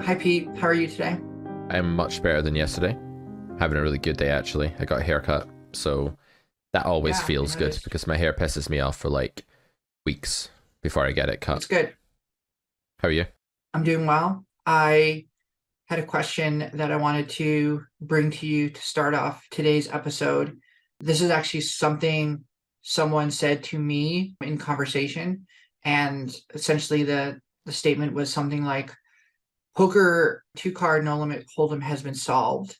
Hi, Pete. How are you today? I'm much better than yesterday. Having a really good day, actually. I got a haircut, so that always Yeah, I feels good noticed. because my hair pisses me off for like weeks before I get it cut. That's good. How are you? I'm doing well. I had a question that I wanted to bring to you to start off today's episode. This is actually something someone said to me in conversation, and essentially the statement was something like, "Poker two card no limit hold'em has been solved,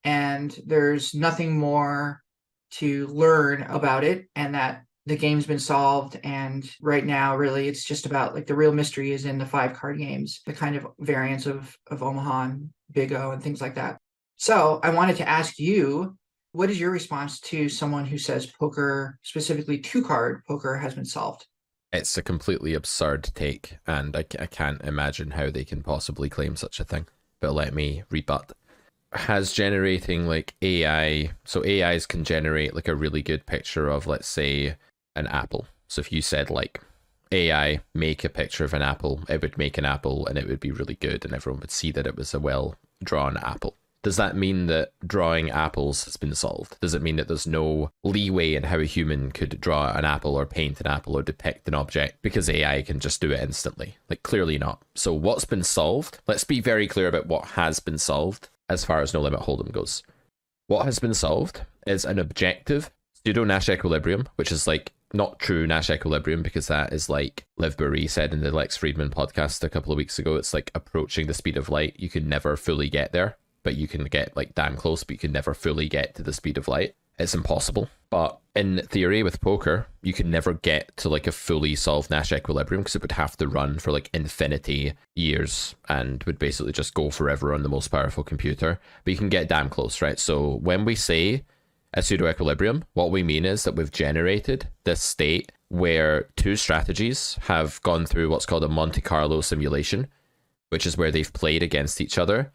and there's nothing more to learn about it, and that the game's been solved, and right now really it's just about like the real mystery is in the five card games, the kind of variants of Omaha and Big O and things like that." So I wanted to ask you, what is your response to someone who says poker, specifically two card poker, has been solved? It's a completely absurd take, and I can't imagine how they can possibly claim such a thing. But let me rebut. Has generating like AI, so AIs can generate like a really good picture of, let's say, an apple. So if you said like AI make a picture of an apple, it would make an apple and it would be really good and everyone would see that it was a well drawn apple. Does that mean that drawing apples has been solved? Does it mean that there's no leeway in how a human could draw an apple or paint an apple or depict an object because AI can just do it instantly? Like, clearly not. So what's been solved? Let's be very clear about what has been solved as far as no limit hold'em goes. What has been solved is an objective pseudo Nash equilibrium, which is like not true Nash equilibrium, because that is like Liv Boeree said in the Lex Friedman podcast a couple of weeks ago. It's like approaching the speed of light. You can never fully get there, but you can get like damn close, but you can never fully get to the speed of light. It's impossible. But in theory with poker, you can never get to like a fully solved Nash equilibrium because it would have to run for like infinity years and would basically just go forever on the most powerful computer. But you can get damn close, right? So when we say a pseudo equilibrium, what we mean is that we've generated this state where two strategies have gone through what's called a Monte Carlo simulation, which is where they've played against each other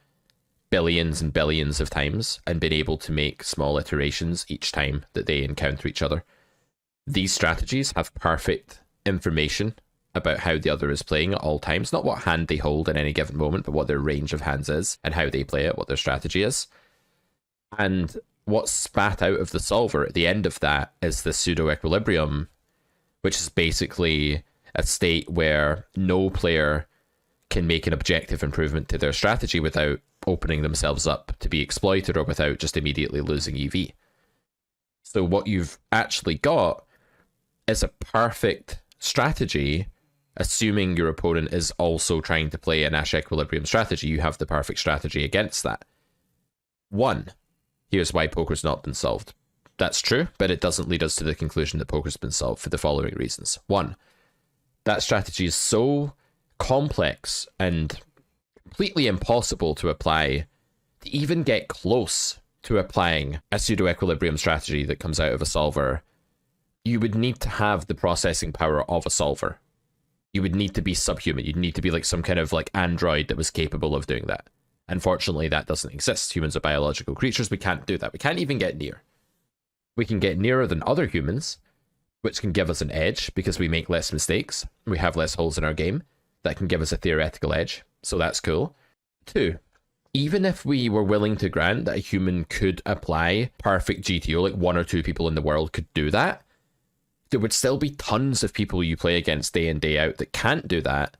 billions and billions of times and been able to make small iterations each time that they encounter each other. These strategies have perfect information about how the other is playing at all times, not what hand they hold in any given moment, but what their range of hands is and how they play it, what their strategy is. And what's spat out of the solver at the end of that is the pseudo equilibrium, which is basically a state where no player can make an objective improvement to their strategy without opening themselves up to be exploited or without just immediately losing EV. So what you've actually got is a perfect strategy, assuming your opponent is also trying to play a Nash equilibrium strategy. You have the perfect strategy against that. One, here's why poker's not been solved. That's true, but it doesn't lead us to the conclusion that poker's been solved for the following reasons. One, that strategy is so complex and completely impossible to apply, to even get close to applying a pseudo equilibrium strategy that comes out of a solver. You would need to have the processing power of a solver. You would need to be subhuman. You'd need to be like some kind of like android that was capable of doing that. Unfortunately, that doesn't exist. Humans are biological creatures. We can't do that. We can't even get near. We can get nearer than other humans, which can give us an edge because we make less mistakes. We have less holes in our game. That can give us a theoretical edge. So that's cool. Two, even if we were willing to grant that a human could apply perfect GTO, like one or two people in the world could do that, there would still be tons of people you play against day in, day out that can't do that,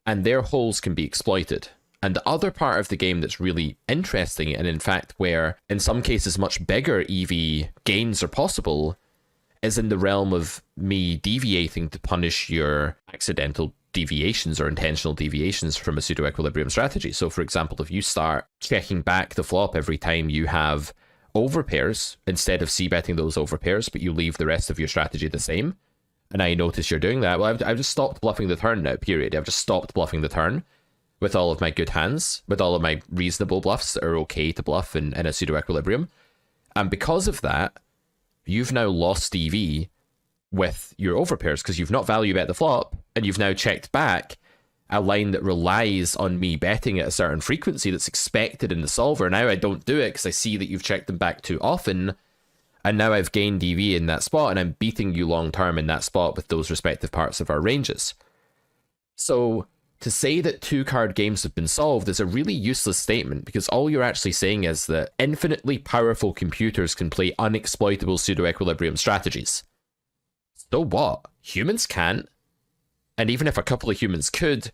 and their holes can be exploited. And the other part of the game that's really interesting, and in fact where in some cases much bigger EV gains are possible, is in the realm of me deviating to punish your accidental deviations or intentional deviations from a pseudo equilibrium strategy. So for example, if you start checking back the flop every time you have overpairs instead of c-betting those overpairs, but you leave the rest of your strategy the same, and I notice you're doing that, well, I've just stopped bluffing the turn now, period. I've just stopped bluffing the turn with all of my good hands, with all of my reasonable bluffs that are okay to bluff in a pseudo equilibrium. And because of that, you've now lost EV with your overpairs because you've not value bet the flop, and you've now checked back a line that relies on me betting at a certain frequency that's expected in the solver. Now I don't do it because I see that you've checked them back too often, and now I've gained EV in that spot, and I'm beating you long term in that spot with those respective parts of our ranges. So To say that two-card games have been solved is a really useless statement, because all you're actually saying is that infinitely powerful computers can play unexploitable pseudo-equilibrium strategies. So what? Humans can't. And even if a couple of humans could,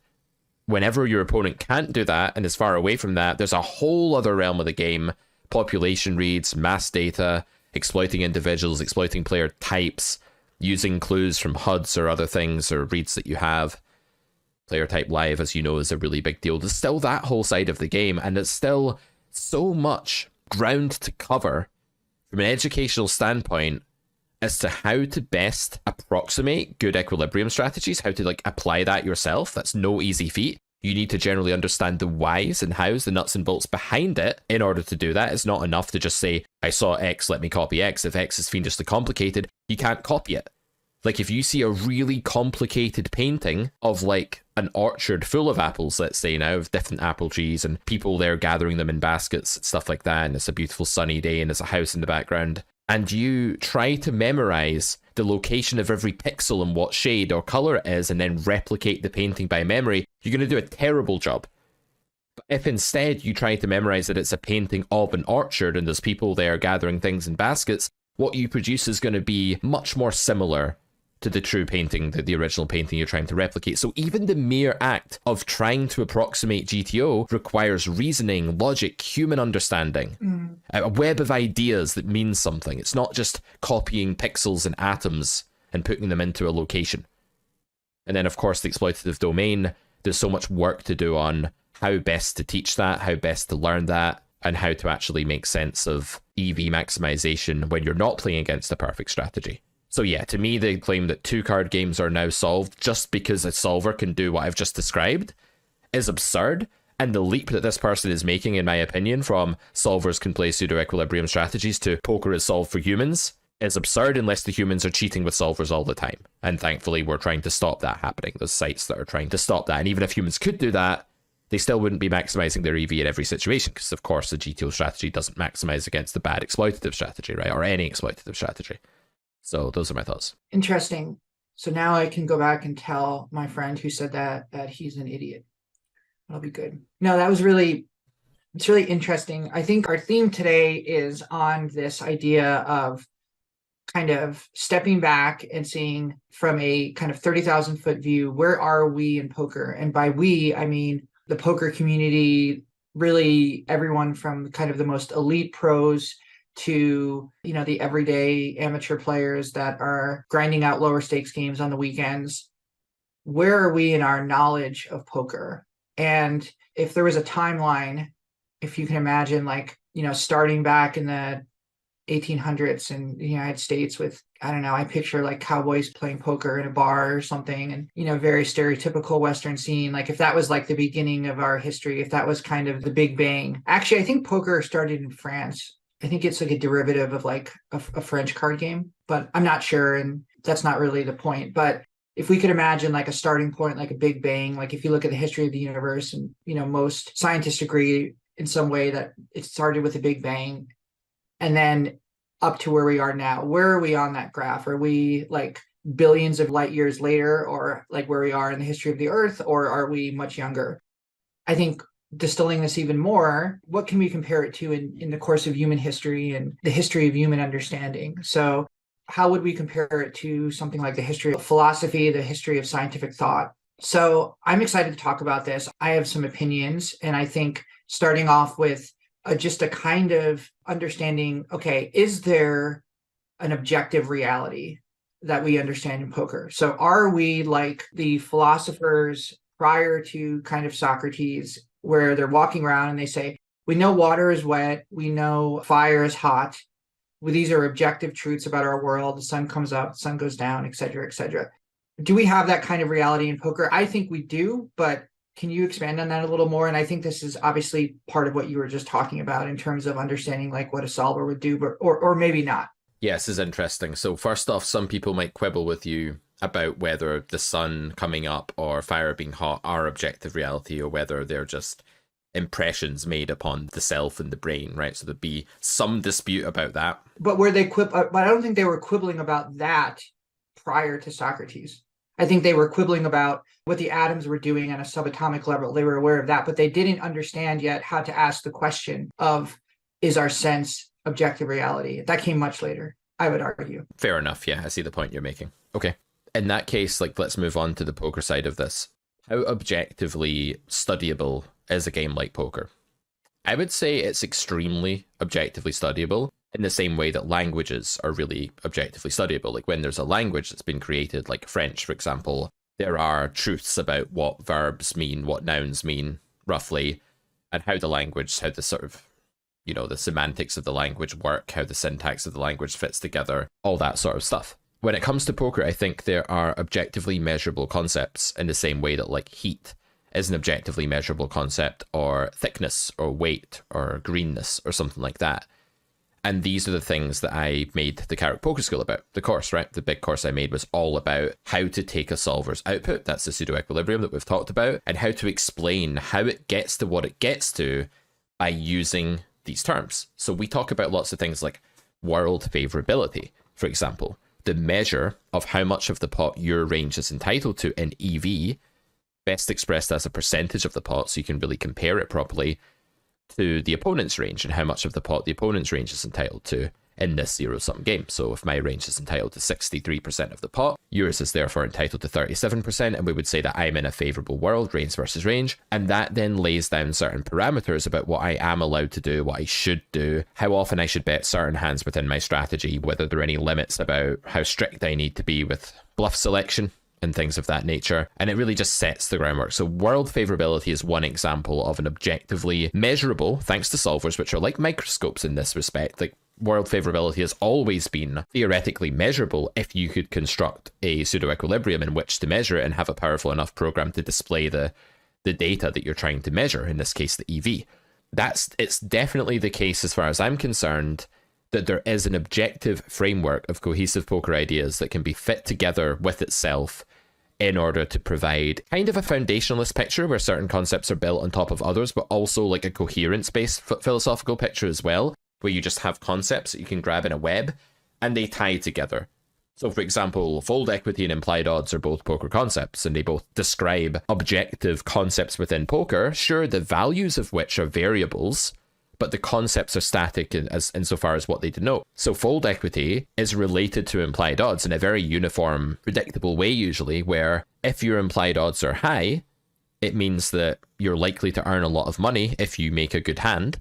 whenever your opponent can't do that and is far away from that, there's a whole other realm of the game. Population reads, mass data, exploiting individuals, exploiting player types, using clues from HUDs or other things or reads that you have. Player type live, as you know, is a really big deal. There's still that whole side of the game, and it's still so much ground to cover from an educational standpoint as to how to best approximate good equilibrium strategies, how to apply that yourself. That's no easy feat. You need to generally understand the whys and hows, the nuts and bolts behind it in order to do that. It's not enough to just say, I saw X, let me copy X. If X is fiendishly complicated, you can't copy it. Like, if you see a really complicated painting of, an orchard full of apples, let's say now, of different apple trees, and people there gathering them in baskets and stuff like that, and it's a beautiful sunny day, and there's a house in the background, and you try to memorize the location of every pixel and what shade or color it is, and then replicate the painting by memory, you're going to do a terrible job. But if instead you try to memorize that it's a painting of an orchard, and there's people there gathering things in baskets, what you produce is going to be much more similar to the true painting, the original painting you're trying to replicate. So even the mere act of trying to approximate GTO requires reasoning, logic, human understanding, a web of ideas that means something. It's not just copying pixels and atoms and putting them into a location. And then, of course, the exploitative domain, there's so much work to do on how best to teach that, how best to learn that, and how to actually make sense of EV maximization when you're not playing against a perfect strategy. So yeah, to me, the claim that two-card games are now solved just because a solver can do what I've just described is absurd. And the leap that this person is making, in my opinion, from solvers can play pseudo-equilibrium strategies to poker is solved for humans is absurd unless the humans are cheating with solvers all the time. And thankfully, we're trying to stop that happening. There's sites that are trying to stop that. And even if humans could do that, they still wouldn't be maximizing their EV in every situation, because of course the GTO strategy doesn't maximize against the bad exploitative strategy, right? Or any exploitative strategy. So those are my thoughts. Interesting. So now I can go back and tell my friend who said that he's an idiot. That'll be good. No, it's really interesting. I think our theme today is on this idea of kind of stepping back and seeing from a kind of 30,000 foot view, where are we in poker? And by we, I mean the poker community, really everyone from kind of the most elite pros to, the everyday amateur players that are grinding out lower stakes games on the weekends. Where are we in our knowledge of poker? And if there was a timeline, if you can imagine, starting back in the 1800s in the United States with, I don't know, I picture cowboys playing poker in a bar or something, and, very stereotypical Western scene. If that was the beginning of our history, if that was kind of the Big Bang. Actually, I think poker started in France. I think it's a derivative of a French card game, but I'm not sure. And that's not really the point. But if we could imagine a starting point, a Big Bang, if you look at the history of the universe, and, most scientists agree in some way that it started with a Big Bang and then up to where we are now. Where are we on that graph? Are we billions of light years later, or where we are in the history of the Earth, or are we much younger? I think distilling this even more, what can we compare it to in the course of human history and the history of human understanding? So how would we compare it to something like the history of philosophy, the history of scientific thought? So I'm excited to talk about this. I have some opinions, and I think starting off with just a kind of understanding, okay, is there an objective reality that we understand in poker? So are we like the philosophers prior to kind of Socrates, where they're walking around and they say, we know water is wet, we know fire is hot, well, these are objective truths about our world, the sun comes up, the sun goes down, et cetera, et cetera. Do we have that kind of reality in poker? I think we do, but can you expand on that a little more? And I think this is obviously part of what you were just talking about in terms of understanding what a solver would do, but, or maybe not. Yes, this is interesting. So first off, some people might quibble with you about whether the sun coming up or fire being hot are objective reality, or whether they're just impressions made upon the self and the brain, right? So there'd be some dispute about that. But were they but I don't think they were quibbling about that prior to Socrates. I think they were quibbling about what the atoms were doing on a subatomic level. They were aware of that, but they didn't understand yet how to ask the question of, is our sense objective reality? That came much later, I would argue. Fair enough. Yeah, I see the point you're making. Okay. In that case, like, let's move on to the poker side of this. How objectively studyable is a game like poker? I would say it's extremely objectively studyable in the same way that languages are really objectively studyable. Like when there's a language that's been created, like French, for example, there are truths about what verbs mean, what nouns mean, roughly, and how the language, how the sort of, you know, the semantics of the language work, how the syntax of the language fits together, all that sort of stuff. When it comes to poker, I think there are objectively measurable concepts in the same way that, like, heat is an objectively measurable concept, or thickness, or weight, or greenness, or something like that. And these are the things that I made the Carrick Poker School about. The course, right? The big course I made was all about how to take a solver's output, that's the pseudo-equilibrium that we've talked about, and how to explain how it gets to what it gets to by using these terms. So we talk about lots of things like world favorability, for example. The measure of how much of the pot your range is entitled to in EV, best expressed as a percentage of the pot, so you can really compare it properly to the opponent's range and how much of the pot the opponent's range is entitled to in this zero-sum game. So if my range is entitled to 63% of the pot, yours is therefore entitled to 37%, and we would say that I'm in a favourable world, range versus range, and that then lays down certain parameters about what I am allowed to do, what I should do, how often I should bet certain hands within my strategy, whether there are any limits about how strict I need to be with bluff selection, and things of that nature, and it really just sets the groundwork. So world favorability is one example of an objectively measurable, thanks to solvers, which are like microscopes in this respect. Like, world favorability has always been theoretically measurable if you could construct a pseudo-equilibrium in which to measure it and have a powerful enough program to display the data that you're trying to measure, in this case the EV. It's definitely the case, as far as I'm concerned, that there is an objective framework of cohesive poker ideas that can be fit together with itself in order to provide kind of a foundationalist picture where certain concepts are built on top of others, but also like a coherence-based philosophical picture as well, where you just have concepts that you can grab in a web and they tie together. So, for example, fold equity and implied odds are both poker concepts, and they both describe objective concepts within poker, sure, the values of which are variables, but the concepts are static insofar as what they denote. So fold equity is related to implied odds in a very uniform, predictable way usually, where if your implied odds are high, it means that you're likely to earn a lot of money if you make a good hand,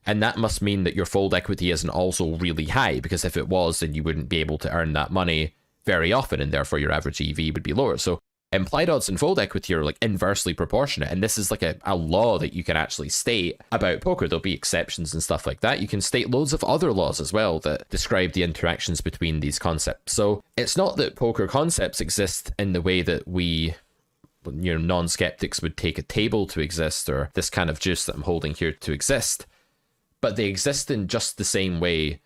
and that must mean that your fold equity isn't also really high, because if it was, then you wouldn't be able to earn that money very often, and therefore your average EV would be lower. So implied odds and fold equity are like inversely proportionate, and this is like a law that you can actually state about poker. There'll be exceptions and stuff like that. You can state loads of other laws as well that describe the interactions between these concepts. So it's not that poker concepts exist in the way that we, you know, non-skeptics would take a table to exist, or this kind of juice that I'm holding here to exist, but they exist in just the same way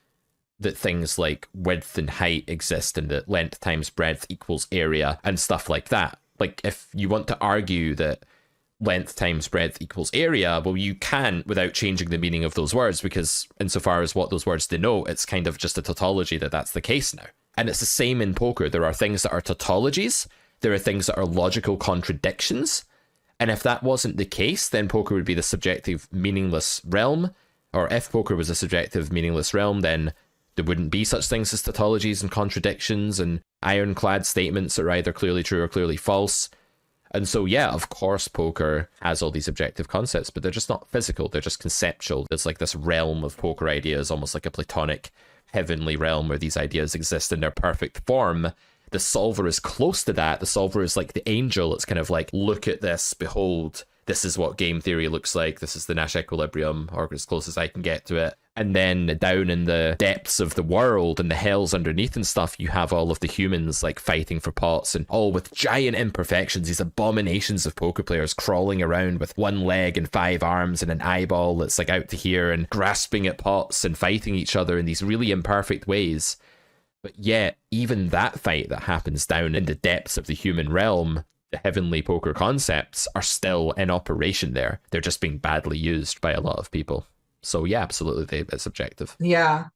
that things like width and height exist, and that length times breadth equals area and stuff like that. Like, if you want to argue that length times breadth equals area, well, you can without changing the meaning of those words, because insofar as what those words denote, it's kind of just a tautology that that's the case now. And it's the same in poker. There are things that are tautologies, there are things that are logical contradictions, and if that wasn't the case, then poker would be the subjective, meaningless realm. Or if poker was a subjective, meaningless realm, then there wouldn't be such things as tautologies and contradictions and ironclad statements that are either clearly true or clearly false. And so, yeah, of course, poker has all these objective concepts, but they're just not physical. They're just conceptual. There's like this realm of poker ideas, almost like a Platonic heavenly realm where these ideas exist in their perfect form. The solver is close to that. The solver is like the angel. It's kind of like, look at this, behold, this is what game theory looks like. This is the Nash equilibrium, or as close as I can get to it. And then down in the depths of the world and the hells underneath and stuff, you have all of the humans like fighting for pots, and all with giant imperfections, these abominations of poker players crawling around with one leg and 5 arms and an eyeball that's like out to here, and grasping at pots and fighting each other in these really imperfect ways. But yet, even that fight that happens down in the depths of the human realm, the heavenly poker concepts are still in operation there. They're just being badly used by a lot of people. So yeah, absolutely, it's subjective. Yeah.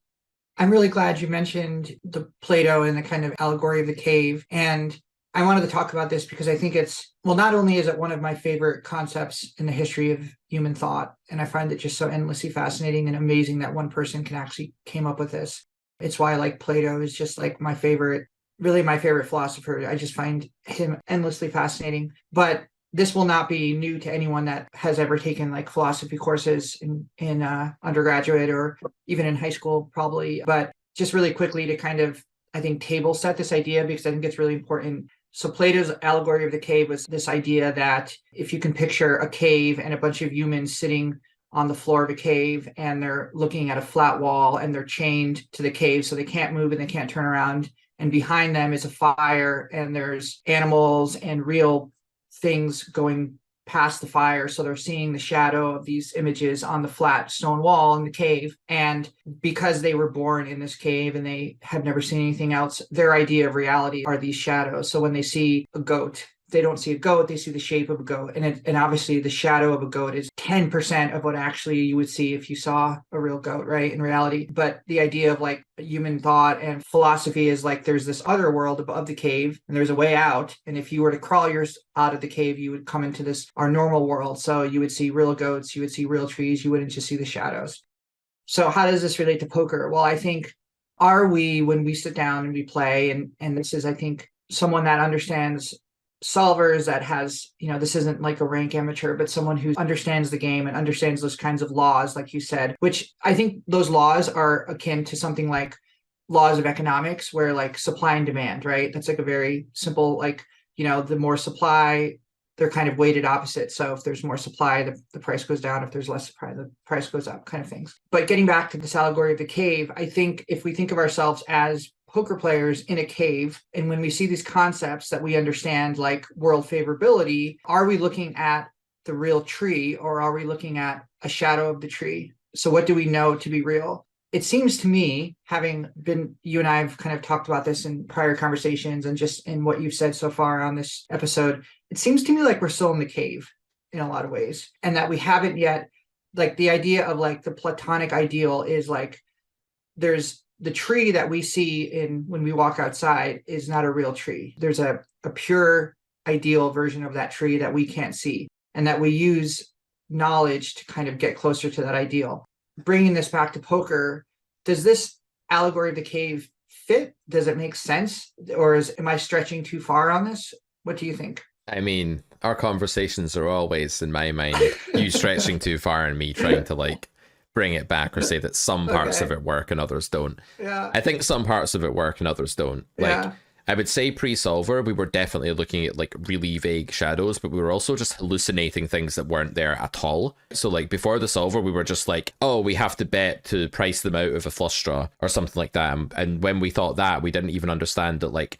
I'm really glad you mentioned the Plato and the kind of allegory of the cave. And I wanted to talk about this because I think it's, well, not only is it one of my favorite concepts in the history of human thought, and I find it just so endlessly fascinating and amazing that one person can actually came up with this. It's why I like Plato is just like my favorite, really my favorite philosopher. I just find him endlessly fascinating. But this will not be new to anyone that has ever taken like philosophy courses in undergraduate or even in high school, probably. But just really quickly to kind of, I think, table set this idea because I think it's really important. So Plato's allegory of the cave was this idea that if you can picture a cave and a bunch of humans sitting on the floor of a cave and they're looking at a flat wall and they're chained to the cave so they can't move and they can't turn around. And behind them is a fire and there's animals and real things going past the fire. So they're seeing the shadow of these images on the flat stone wall in the cave. And because they were born in this cave and they have never seen anything else, their idea of reality are these shadows. So when they see a goat, they don't see a goat, they see the shape of a goat. And obviously the shadow of a goat is 10% of what actually you would see if you saw a real goat, right? In reality. But the idea of like human thought and philosophy is like there's this other world above the cave and there's a way out. And if you were to crawl yours out of the cave, you would come into this, our normal world. So you would see real goats, you would see real trees, you wouldn't just see the shadows. So how does this relate to poker? Well, I think, are we, when we sit down and we play, and this is, I think, someone that understands solvers, that has, this isn't like a rank amateur, but someone who understands the game and understands those kinds of laws, like you said, which I think those laws are akin to something like laws of economics, where like supply and demand, right? That's like a very simple, like, the more supply, they're kind of weighted opposite. So if there's more supply, the price goes down. If there's less supply, the price goes up, kind of things. But getting back to this allegory of the cave, I think if we think of ourselves as poker players in a cave, and when we see these concepts that we understand, like world favorability, are we looking at the real tree or are we looking at a shadow of the tree? So what do we know to be real? It seems to me, having been, you and I have kind of talked about this in prior conversations and just in what you've said so far on this episode, it seems to me like we're still in the cave in a lot of ways, and that we haven't yet, like the idea of like the Platonic ideal is like, there's the tree that we see in when we walk outside is not a real tree. There's a pure ideal version of that tree that we can't see, and that we use knowledge to kind of get closer to that ideal. Bringing this back to poker, does this allegory of the cave fit? Does it make sense? Or am I stretching too far on this? What do you think? I mean, our conversations are always, in my mind, you stretching too far and me trying to like bring it back or say that some parts of it work and others don't. Yeah. I think some parts of it work and others don't. Like, Yeah. I would say pre-solver, we were definitely looking at like really vague shadows, but we were also just hallucinating things that weren't there at all. So like before the solver, we were just like, oh, we have to bet to price them out of a flush draw or something like that. And when we thought that, we didn't even understand that like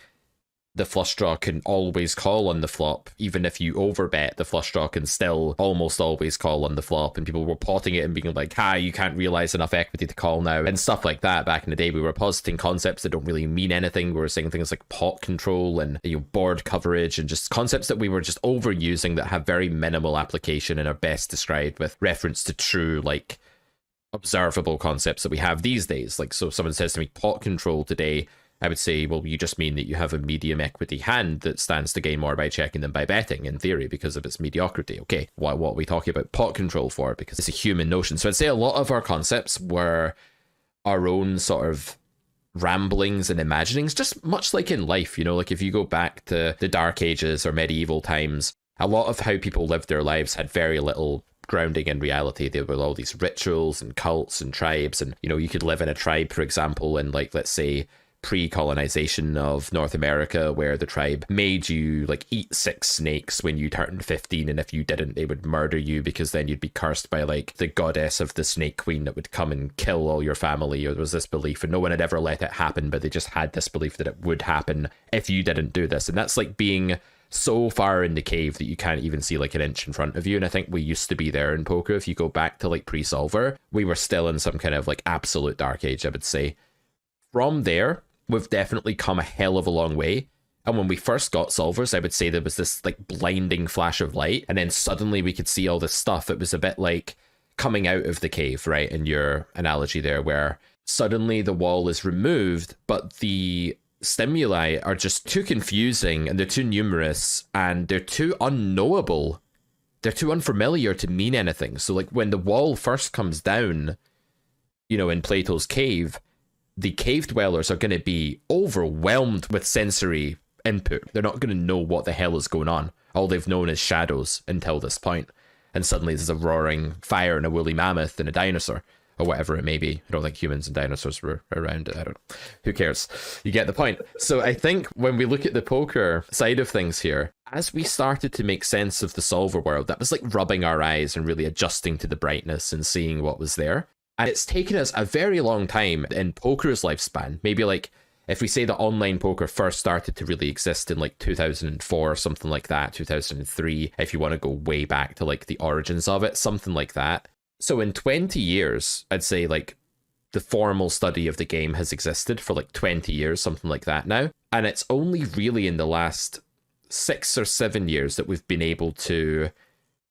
the flush draw can always call on the flop. Even if you overbet, the flush draw can still almost always call on the flop. And people were potting it and being like, you can't realize enough equity to call now. And stuff like that. Back in the day, we were positing concepts that don't really mean anything. We were saying things like pot control and board coverage and just concepts that we were just overusing that have very minimal application and are best described with reference to true, like, observable concepts that we have these days. Like, so if someone says to me pot control today, I would say, well, you just mean that you have a medium equity hand that stands to gain more by checking than by betting, in theory, because of its mediocrity. Okay, what are we talking about pot control for? Because it's a human notion. So I'd say a lot of our concepts were our own sort of ramblings and imaginings, just much like in life, like if you go back to the Dark Ages or medieval times, a lot of how people lived their lives had very little grounding in reality. There were all these rituals and cults and tribes, and you could live in a tribe, for example, in like, let's say, pre-colonization of North America, where the tribe made you like eat 6 snakes when you turned 15, and if you didn't, they would murder you, because then you'd be cursed by like the goddess of the snake queen that would come and kill all your family. Or there was this belief, and no one had ever let it happen, but they just had this belief that it would happen if you didn't do this. And that's like being so far in the cave that you can't even see like an inch in front of you. And I think we used to be there in poker. If you go back to like pre-solver, we were still in some kind of like absolute dark age, I would say. From there, we've definitely come a hell of a long way. And when we first got solvers, I would say there was this like blinding flash of light, and then suddenly we could see all this stuff. It was a bit like coming out of the cave, right, in your analogy there, where suddenly the wall is removed, but the stimuli are just too confusing, and they're too numerous, and they're too unknowable. They're too unfamiliar to mean anything. So like when the wall first comes down, in Plato's cave, the cave dwellers are going to be overwhelmed with sensory input. They're not going to know what the hell is going on. All they've known is shadows until this point. And suddenly there's a roaring fire and a woolly mammoth and a dinosaur, or whatever it may be. I don't think humans and dinosaurs were around. I don't know. Who cares? You get the point. So I think when we look at the poker side of things here, as we started to make sense of the solver world, that was like rubbing our eyes and really adjusting to the brightness and seeing what was there. And it's taken us a very long time in poker's lifespan. Maybe like if we say that online poker first started to really exist in like 2004 or something like that, 2003, if you want to go way back to like the origins of it, something like that. So in 20 years, I'd say like the formal study of the game has existed for like 20 years, something like that now. And it's only really in the last 6 or 7 years that we've been able to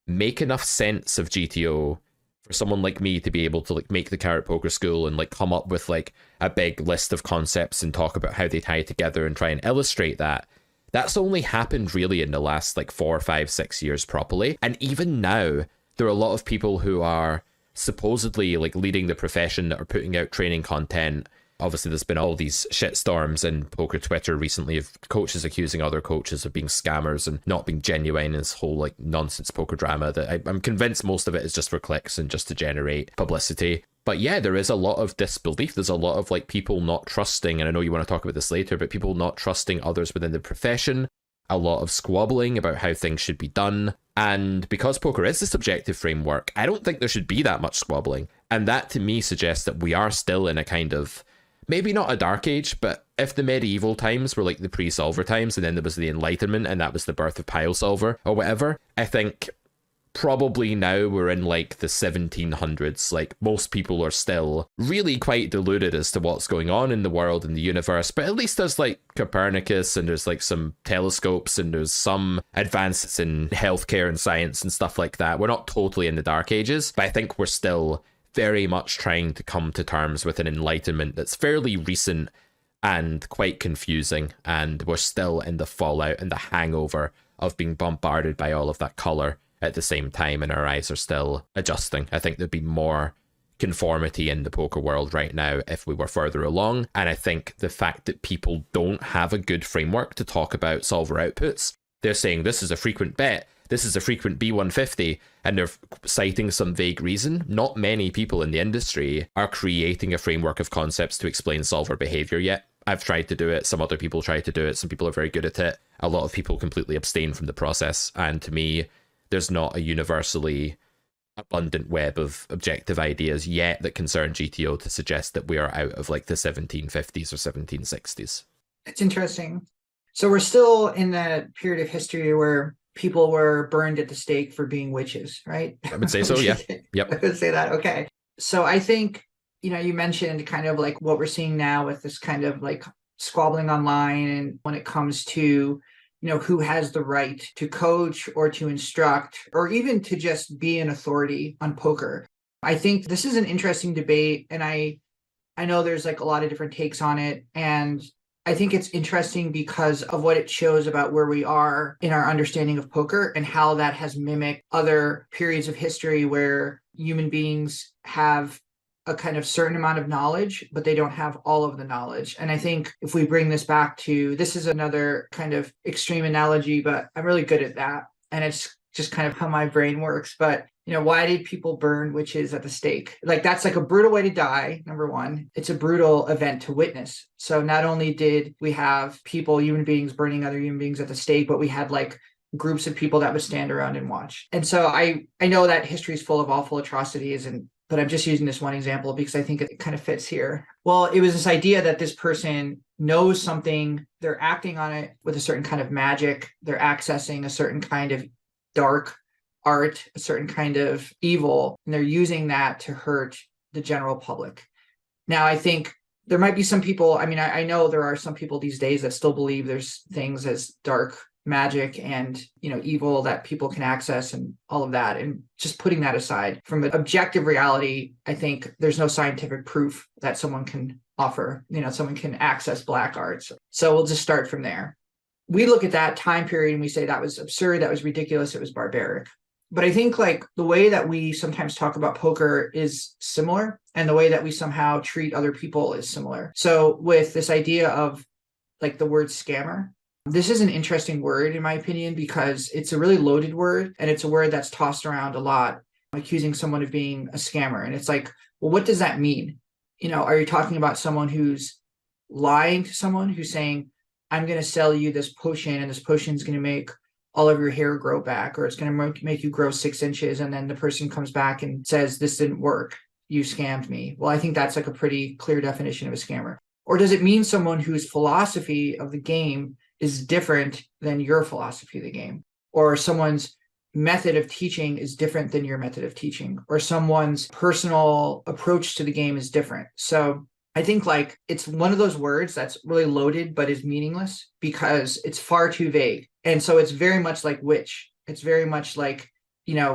make enough sense of GTO for someone like me to be able to like make the Carrot Poker School and like come up with like a big list of concepts and talk about how they tie together and try and illustrate that. That's only happened really in the last like 4, 5, 6 years properly. And even now, there are a lot of people who are supposedly like leading the profession that are putting out training content. Obviously, there's been all these shitstorms in poker Twitter recently of coaches accusing other coaches of being scammers and not being genuine, and this whole like nonsense poker drama that I'm convinced most of it is just for clicks and just to generate publicity. But yeah, there is a lot of disbelief. There's a lot of like people not trusting, and I know you want to talk about this later, but people not trusting others within the profession. A lot of squabbling about how things should be done. And because poker is a subjective framework, I don't think there should be that much squabbling. And that to me suggests that we are still in a kind of, maybe not a dark age, but if the medieval times were like the pre-solver times and then there was the Enlightenment and that was the birth of pile solver or whatever, I think probably now we're in like the 1700s. Like most people are still really quite deluded as to what's going on in the world and the universe, but at least there's like Copernicus and there's like some telescopes and there's some advances in healthcare and science and stuff like that. We're not totally in the dark ages, but I think we're still very much trying to come to terms with an enlightenment that's fairly recent and quite confusing, and we're still in the fallout and the hangover of being bombarded by all of that color at the same time, and our eyes are still adjusting. I think there'd be more conformity in the poker world right now if we were further along, and I think the fact that people don't have a good framework to talk about solver outputs, they're saying this is a frequent bet, this is a frequent B150, and they're citing some vague reason. Not many people in the industry are creating a framework of concepts to explain solver behavior yet. I've tried to do it, some other people try to do it, some people are very good at it. A lot of people completely abstain from the process, and to me, there's not a universally abundant web of objective ideas yet that concern GTO to suggest that we are out of like the 1750s or 1760s. It's interesting. So we're still in the period of history where people were burned at the stake for being witches, right? I would say so, yeah. Yep. I would say that, okay. So I think, you mentioned kind of like what we're seeing now with this kind of like squabbling online, and when it comes to who has the right to coach or to instruct or even to just be an authority on poker. I think this is an interesting debate, and I know there's like a lot of different takes on it, and I think it's interesting because of what it shows about where we are in our understanding of poker and how that has mimicked other periods of history where human beings have a kind of certain amount of knowledge, but they don't have all of the knowledge. And I think if we bring this back to, this is another kind of extreme analogy, but I'm really good at that. And it's just kind of how my brain works. But, why did people burn witches at the stake? Like, that's like a brutal way to die, number one. It's a brutal event to witness. So not only did we have people, human beings, burning other human beings at the stake, but we had like groups of people that would stand around and watch. And so I know that history is full of awful atrocities, but I'm just using this one example because I think it kind of fits here. Well, it was this idea that this person knows something, they're acting on it with a certain kind of magic, they're accessing a certain kind of dark art, a certain kind of evil, and they're using that to hurt the general public. Now, I think there might be some people, I know there are some people these days that still believe there's things as dark magic and evil that people can access and all of that. And just putting that aside, from an objective reality, I think there's no scientific proof that someone can offer. Someone can access black arts. So we'll just start from there. We look at that time period and we say that was absurd, that was ridiculous, it was barbaric. But I think like the way that we sometimes talk about poker is similar, and the way that we somehow treat other people is similar. So with this idea of like the word scammer, this is an interesting word in my opinion, because it's a really loaded word, and it's a word that's tossed around a lot, accusing someone of being a scammer. And it's like, well, what does that mean? Are you talking about someone who's lying to someone, who's saying, I'm going to sell you this potion, and this potion is going to make all of your hair grow back, or it's going to make you grow 6 inches, and then the person comes back and says, this didn't work, you scammed me? Well, I think that's like a pretty clear definition of a scammer. Or does it mean someone whose philosophy of the game is different than your philosophy of the game? Or someone's method of teaching is different than your method of teaching? Or someone's personal approach to the game is different? So I think like it's one of those words that's really loaded but is meaningless because it's far too vague. And so it's very much like witch. It's very much like,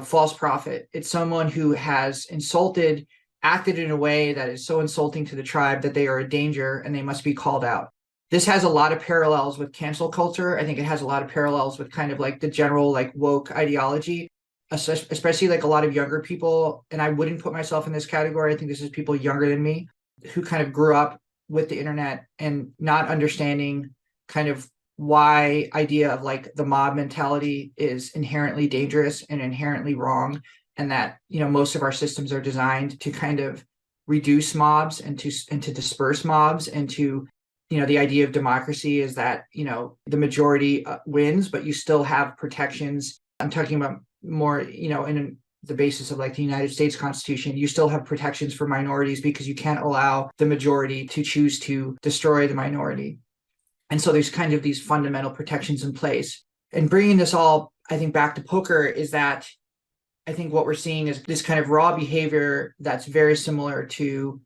false prophet. It's someone who has acted in a way that is so insulting to the tribe that they are a danger and they must be called out. This has a lot of parallels with cancel culture. I think it has a lot of parallels with kind of like the general like woke ideology, especially like a lot of younger people. And I wouldn't put myself in this category. I think this is people younger than me who kind of grew up with the internet and not understanding kind of why idea of like the mob mentality is inherently dangerous and inherently wrong. And that, most of our systems are designed to kind of reduce mobs and to disperse mobs, and to, the idea of democracy is that, the majority wins, but you still have protections. I'm talking about more, in the basis of like the United States Constitution, you still have protections for minorities because you can't allow the majority to choose to destroy the minority. And so there's kind of these fundamental protections in place. And bringing this all, I think, back to poker is that I think what we're seeing is this kind of raw behavior that's very similar to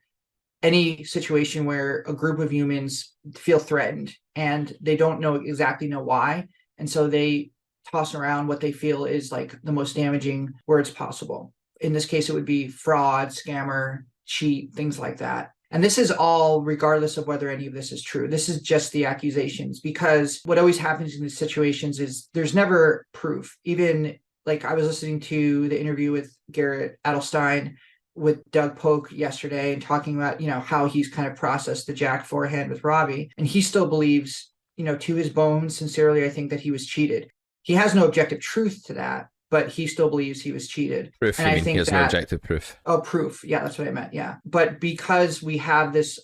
any situation where a group of humans feel threatened and they don't exactly know why. And so they toss around what they feel is like the most damaging words possible. In this case, it would be fraud, scammer, cheat, things like that. And this is all regardless of whether any of this is true. This is just the accusations, because what always happens in these situations is there's never proof. Even like I was listening to the interview with Garrett Adelstein with Doug Polk yesterday and talking about, how he's kind of processed the Jack forehand with Robbie. And he still believes, to his bones, sincerely, I think that he was cheated. He has no objective truth to that, but he still believes he was cheated. Proof, and you I mean think he has no objective proof? Oh, proof. Yeah, that's what I meant. Yeah. But because we have this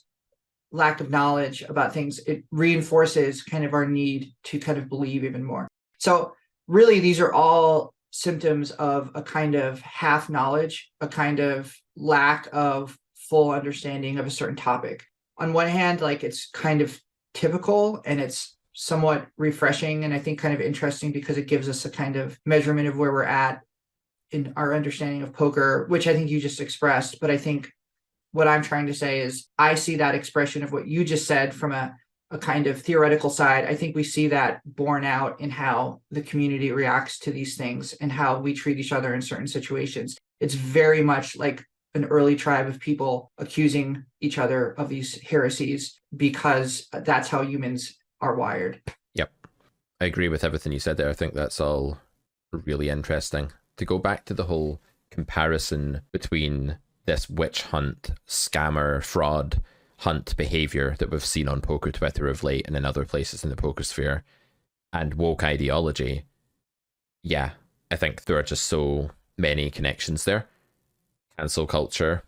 lack of knowledge about things, it reinforces kind of our need to kind of believe even more. So really, these are all symptoms of a kind of half knowledge, a kind of lack of full understanding of a certain topic. On one hand, like it's kind of typical and it's somewhat refreshing and I think kind of interesting because it gives us a kind of measurement of where we're at in our understanding of poker, which I think you just expressed. But I think what I'm trying to say is I see that expression of what you just said from a kind of theoretical side. I think we see that borne out in how the community reacts to these things and how we treat each other in certain situations. It's very much like an early tribe of people accusing each other of these heresies because that's how humans are wired. Yep. I agree with everything you said there. I think that's all really interesting. To go back to the whole comparison between this witch hunt, scammer, fraud hunt behavior that we've seen on poker Twitter of late and in other places in the poker sphere, and woke ideology, yeah, I think there are just so many connections there. Cancel culture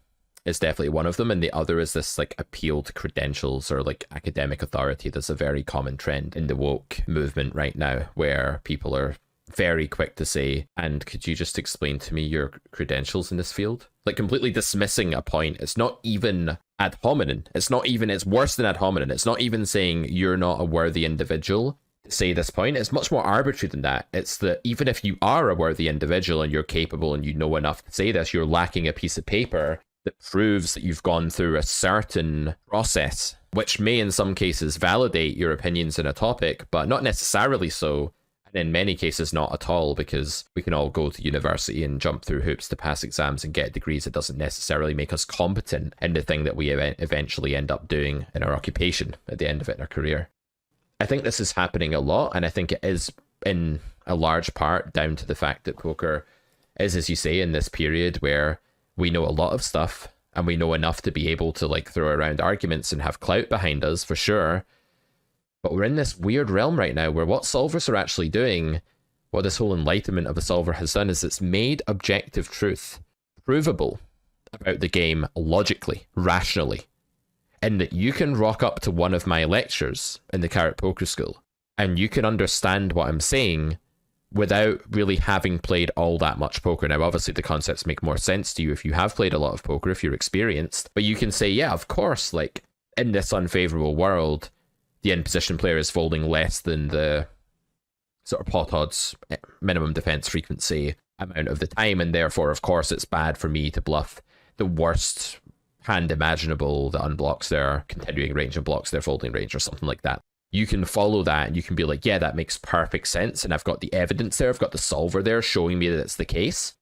is definitely one of them, and the other is this like appeal to credentials or like academic authority. There's a very common trend in the woke movement right now where people are very quick to say, and could you just explain to me your credentials in this field? Like completely dismissing a point. It's not even ad hominem. It's worse than ad hominem. It's not even saying you're not a worthy individual to say this point. It's much more arbitrary than that. It's that even if you are a worthy individual and you're capable and you know enough to say this, you're lacking a piece of paper that proves that you've gone through a certain process, which may in some cases validate your opinions in a topic, but not necessarily so And in many cases, not at all, because we can all go to university and jump through hoops to pass exams and get degrees. It doesn't necessarily make us competent in the thing that we eventually end up doing in our occupation at the end of it in our career. I think this is happening a lot, and I think it is in a large part down to the fact that poker is, as you say, in this period where we know a lot of stuff and we know enough to be able to like throw around arguments and have clout behind us for sure. But we're in this weird realm right now where what solvers are actually doing, what this whole enlightenment of a solver has done, is it's made objective truth provable about the game logically, rationally. And that you can rock up to one of my lectures in the Carrot Poker School and you can understand what I'm saying without really having played all that much poker. Now, obviously, the concepts make more sense to you if you have played a lot of poker, if you're experienced. But you can say, yeah, of course, like, in this unfavorable world, the in-position player is folding less than the sort of pot odds minimum defense frequency amount of the time, and therefore, of course, it's bad for me to bluff the worst hand imaginable that unblocks their continuing range and blocks their folding range or something like that. You can follow that and you can be like, yeah, that makes perfect sense, and I've got the evidence there, I've got the solver there showing me that it's the case.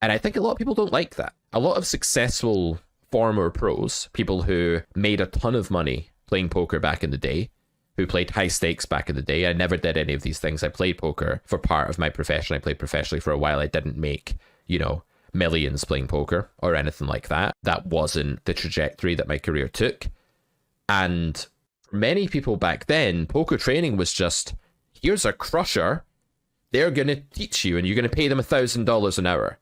And I think a lot of people don't like that. A lot of successful former pros, people who made a ton of money playing poker back in the day, who played high stakes back in the day. I never did any of these things. I played poker for part of my profession. I played professionally for a while. I didn't make, millions playing poker or anything like that. That wasn't the trajectory that my career took. And for many people back then, poker training was just, here's a crusher. They're going to teach you and you're going to pay them $1,000 an hour.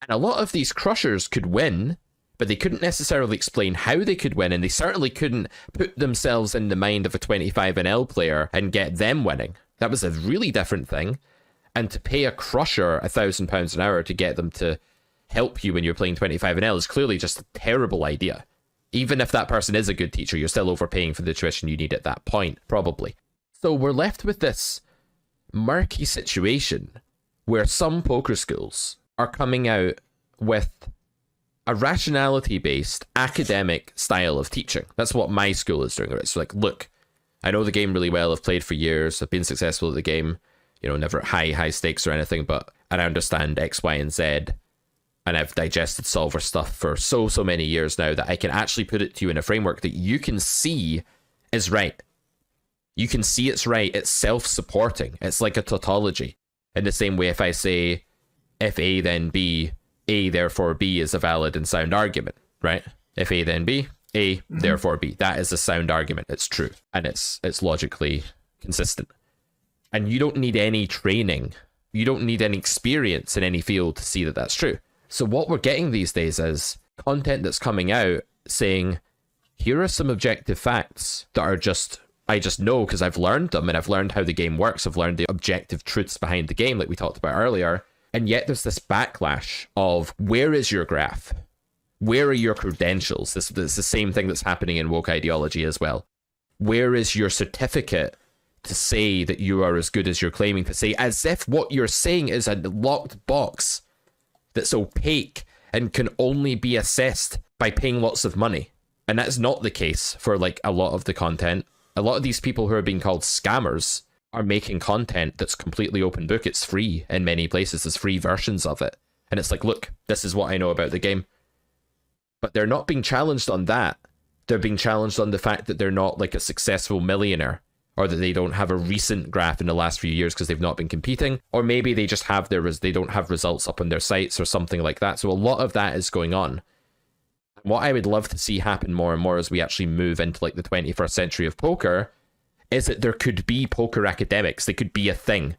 And a lot of these crushers could win, but they couldn't necessarily explain how they could win, and they certainly couldn't put themselves in the mind of a 25NL player and get them winning. That was a really different thing. And to pay a crusher £1,000 an hour to get them to help you when you're playing 25NL is clearly just a terrible idea. Even if that person is a good teacher, you're still overpaying for the tuition you need at that point, probably. So we're left with this murky situation where some poker schools are coming out with a rationality-based academic style of teaching. That's what my school is doing. It's like, look, I know the game really well. I've played for years. I've been successful at the game. Never at high stakes or anything, and I understand X, Y, and Z. And I've digested solver stuff for so many years now that I can actually put it to you in a framework that you can see is right. You can see it's right. It's self-supporting. It's like a tautology. In the same way, if I say, if A then B, A therefore B is a valid and sound argument, right? If A then B, A therefore B. That is a sound argument. It's true. And it's logically consistent. And you don't need any training. You don't need any experience in any field to see that that's true. So what we're getting these days is content that's coming out saying, here are some objective facts that are I just know because I've learned them and I've learned how the game works. I've learned the objective truths behind the game, like we talked about earlier. And yet there's this backlash of, where is your graph? Where are your credentials? This is the same thing that's happening in woke ideology as well. Where is your certificate to say that you are as good as you're claiming to say, as if what you're saying is a locked box that's opaque and can only be assessed by paying lots of money. And that's not the case for like a lot of the content. A lot of these people who are being called scammers are making content that's completely open book. It's free in many places. There's free versions of it. And it's like, look, this is what I know about the game. But they're not being challenged on that. They're being challenged on the fact that they're not like a successful millionaire, or that they don't have a recent graph in the last few years because they've not been competing, or maybe they just have they don't have results up on their sites or something like that. So a lot of that is going on. What I would love to see happen more and more as we actually move into like the 21st century of poker is that there could be poker academics. They could be a thing.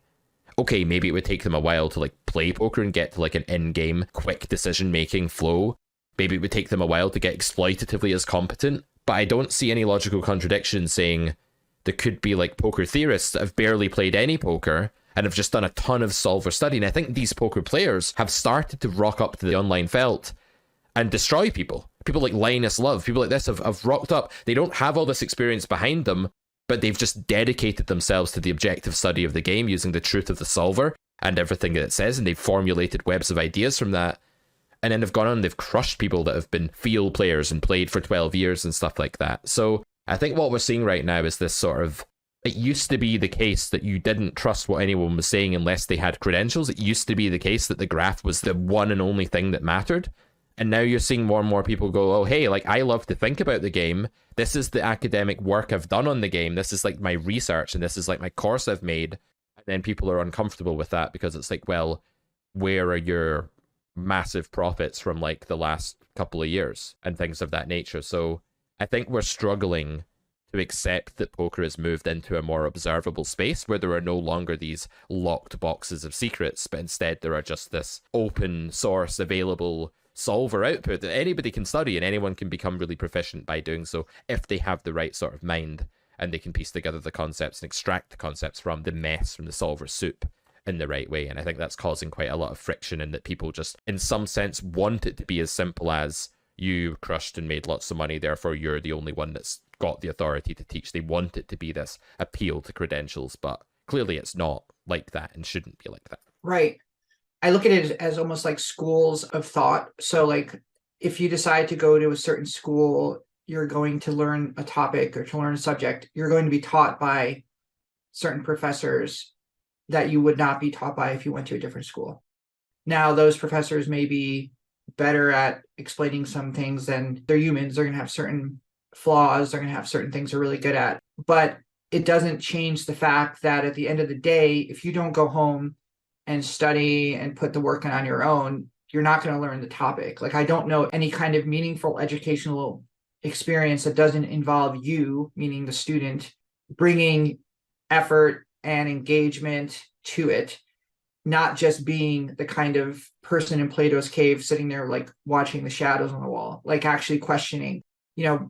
Okay, maybe it would take them a while to like play poker and get to like an in-game quick decision-making flow. Maybe it would take them a while to get exploitatively as competent. But I don't see any logical contradiction saying there could be like poker theorists that have barely played any poker and have just done a ton of solver study. And I think these poker players have started to rock up to the online felt and destroy people. People like Linus Love, people like this have rocked up. They don't have all this experience behind them, but they've just dedicated themselves to the objective study of the game using the truth of the solver and everything that it says, and they've formulated webs of ideas from that. And then they've gone on and they've crushed people that have been field players and played for 12 years and stuff like that. So I think what we're seeing right now is this sort of It used to be the case that you didn't trust what anyone was saying unless they had credentials. It used to be the case that the graph was the one and only thing that mattered. And now you're seeing more and more people go, oh, hey, like, I love to think about the game. This is the academic work I've done on the game. This is like my research, and this is like my course I've made. And then people are uncomfortable with that because it's like, well, where are your massive profits from like the last couple of years and things of that nature? So I think we're struggling to accept that poker has moved into a more observable space where there are no longer these locked boxes of secrets, but instead there are just this open source available solver output that anybody can study and anyone can become really proficient by doing so if they have the right sort of mind and they can piece together the concepts and extract the concepts from the mess from the solver soup in the right way. And I think that's causing quite a lot of friction, and that people just in some sense want it to be as simple as you crushed and made lots of money, therefore you're the only one that's got the authority to teach. They want it to be this appeal to credentials, but clearly it's not like that and shouldn't be like that. Right. I look at it as almost like schools of thought. So like if you decide to go to a certain school, you're going to learn a topic or to learn a subject, you're going to be taught by certain professors that you would not be taught by if you went to a different school. Now, those professors may be better at explaining some things than they're humans. They're going to have certain flaws. They're going to have certain things they're really good at. But it doesn't change the fact that at the end of the day, if you don't go home and study and put the work in on your own, you're not going to learn the topic. Like, I don't know any kind of meaningful educational experience that doesn't involve you, meaning the student, bringing effort and engagement to it, not just being the kind of person in Plato's cave sitting there like watching the shadows on the wall, like actually questioning,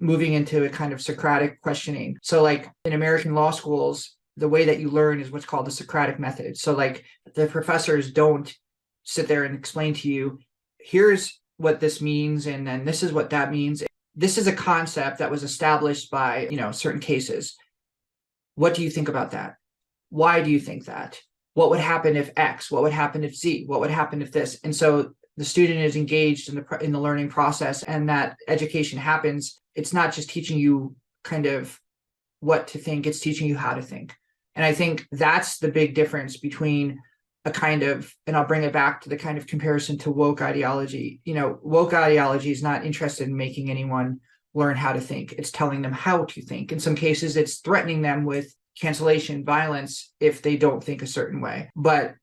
moving into a kind of Socratic questioning. So like in American law schools, the way that you learn is what's called the Socratic method. So like the professors don't sit there and explain to you, here's what this means, and then this is what that means. This is a concept that was established by, certain cases. What do you think about that? Why do you think that? What would happen if X? What would happen if Z? What would happen if this? And so the student is engaged in the learning process, and that education happens. It's not just teaching you kind of what to think, it's teaching you how to think. And I think that's the big difference between a kind of, and I'll bring it back to the kind of comparison to woke ideology. Woke ideology is not interested in making anyone learn how to think. It's telling them how to think. In some cases, it's threatening them with cancellation, violence, if they don't think a certain way. But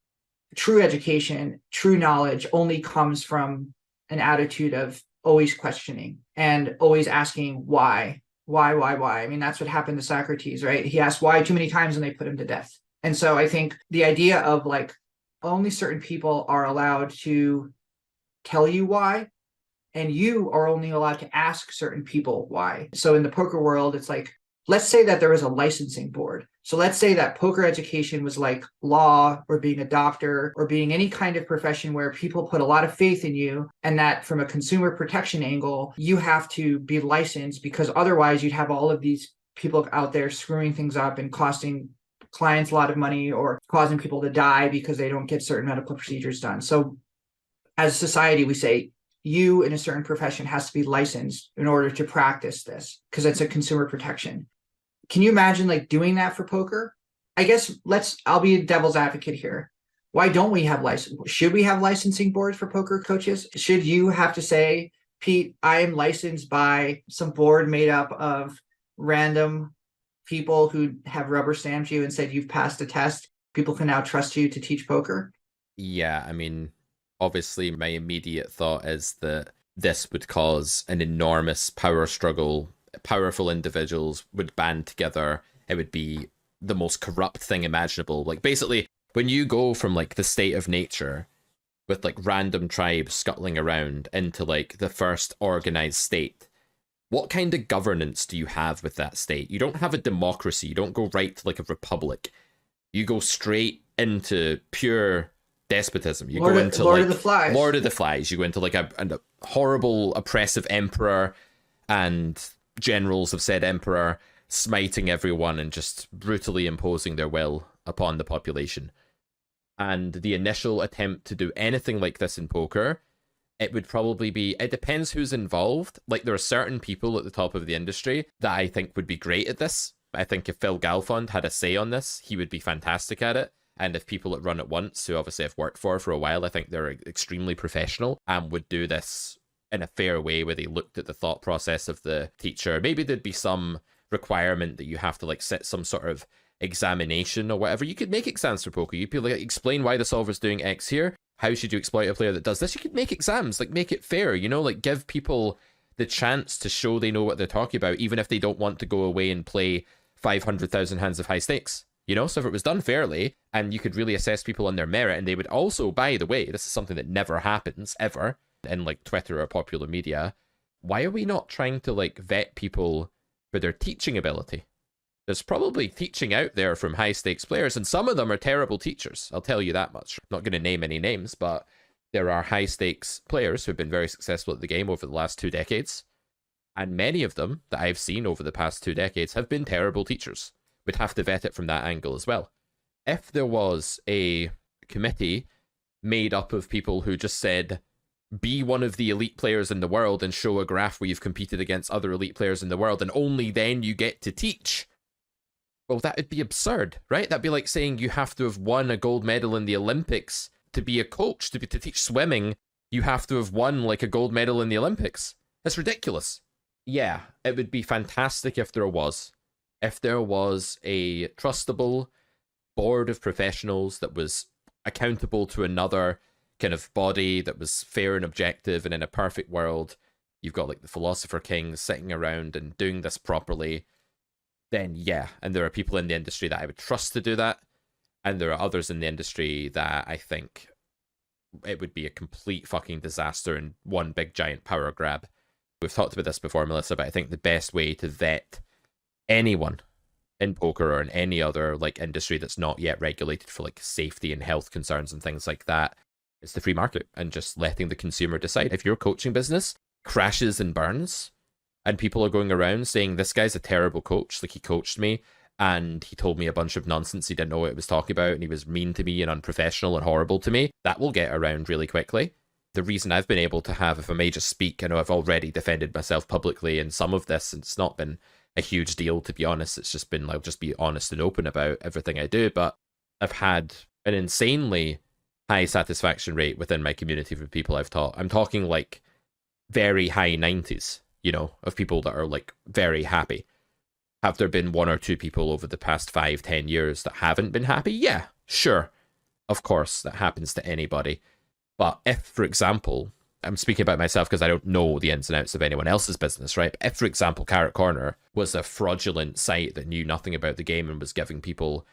true education, true knowledge only comes from an attitude of always questioning and always asking why. I mean, that's what happened to Socrates, right? He asked why too many times and they put him to death. And so I think the idea of like only certain people are allowed to tell you why, and you are only allowed to ask certain people why. So in the poker world, it's like, let's say that there was a licensing board. So let's say that poker education was like law or being a doctor or being any kind of profession where people put a lot of faith in you, and that from a consumer protection angle, you have to be licensed, because otherwise you'd have all of these people out there screwing things up and costing clients a lot of money or causing people to die because they don't get certain medical procedures done. So as a society, we say, you in a certain profession has to be licensed in order to practice this because it's a consumer protection. Can you imagine like doing that for poker? I guess I'll be a devil's advocate here. Why don't we have license? Should we have licensing boards for poker coaches? Should you have to say, Pete, I am licensed by some board made up of random people who have rubber stamped you and said you've passed a test? People can now trust you to teach poker? Yeah, I mean, obviously my immediate thought is that this would cause an enormous power struggle. Powerful individuals would band together. It would be the most corrupt thing imaginable. Like basically, when you go from like the state of nature with like random tribes scuttling around into like the first organized state, what kind of governance do you have with that state? You don't have a democracy. You don't go right to like a republic. You go straight into pure despotism. You go into Lord like of the Flies. Lord of the Flies. You go into like a horrible, oppressive emperor and generals of said emperor smiting everyone and just brutally imposing their will upon the population. And the initial attempt to do anything like this in poker, it would probably be, it depends who's involved. Like there are certain people at the top of the industry that I think would be great at this. I think if Phil Galfond had a say on this, he would be fantastic at it. And if people at Run It Once, who obviously I've worked for a while, I think they're extremely professional and would do this in a fair way where they looked at the thought process of the teacher. Maybe there'd be some requirement that you have to like set some sort of examination or whatever. You could make exams for poker. You could like explain why the solver's doing X here. How should you exploit a player that does this? You could make exams, like make it fair, you know, like give people the chance to show they know what they're talking about, even if they don't want to go away and play 500,000 hands of high stakes. You know, so if it was done fairly and you could really assess people on their merit, and they would also, by the way, this is something that never happens ever in like Twitter or popular media, why are we not trying to like vet people for their teaching ability? There's probably teaching out there from high stakes players, and some of them are terrible teachers. I'll tell you that much. I'm not going to name any names, but there are high stakes players who've been very successful at the game over the last 2 decades. And many of them that I've seen over the past 2 decades have been terrible teachers. We'd have to vet it from that angle as well. If there was a committee made up of people who just said, be one of the elite players in the world and show a graph where you've competed against other elite players in the world, and only then you get to teach, well, that would be absurd, right? That'd be like saying you have to have won a gold medal in the Olympics to be a coach, to teach swimming. You have to have won like a gold medal in the Olympics. That's ridiculous. Yeah, it would be fantastic if there was. If there was a trustable board of professionals that was accountable to another kind of body that was fair and objective, and in a perfect world, you've got like the philosopher kings sitting around and doing this properly, then yeah. And there are people in the industry that I would trust to do that. And there are others in the industry that I think it would be a complete fucking disaster and one big giant power grab. We've talked about this before, Melissa, but I think the best way to vet anyone in poker or in any other like industry that's not yet regulated for like safety and health concerns and things like that is the free market, and just letting the consumer decide. If your coaching business crashes and burns and people are going around saying this guy's a terrible coach, like he coached me and he told me a bunch of nonsense, he didn't know what he was talking about, and he was mean to me and unprofessional and horrible to me, that will get around really quickly. The reason I've been able to have, if I may just speak, I know I've already defended myself publicly in some of this, and it's not been a huge deal, to be honest. It's just been, I'll just be honest and open about everything I do, but I've had an insanely high satisfaction rate within my community for people I've taught. I'm talking like very high 90s, you know, of people that are like very happy. Have there been 1 or 2 people over the past 5-10 years that haven't been happy? Yeah, sure. Of course, that happens to anybody. But if, for example, I'm speaking about myself because I don't know the ins and outs of anyone else's business, right? But if, for example, Carrot Corner was a fraudulent site that knew nothing about the game and was giving people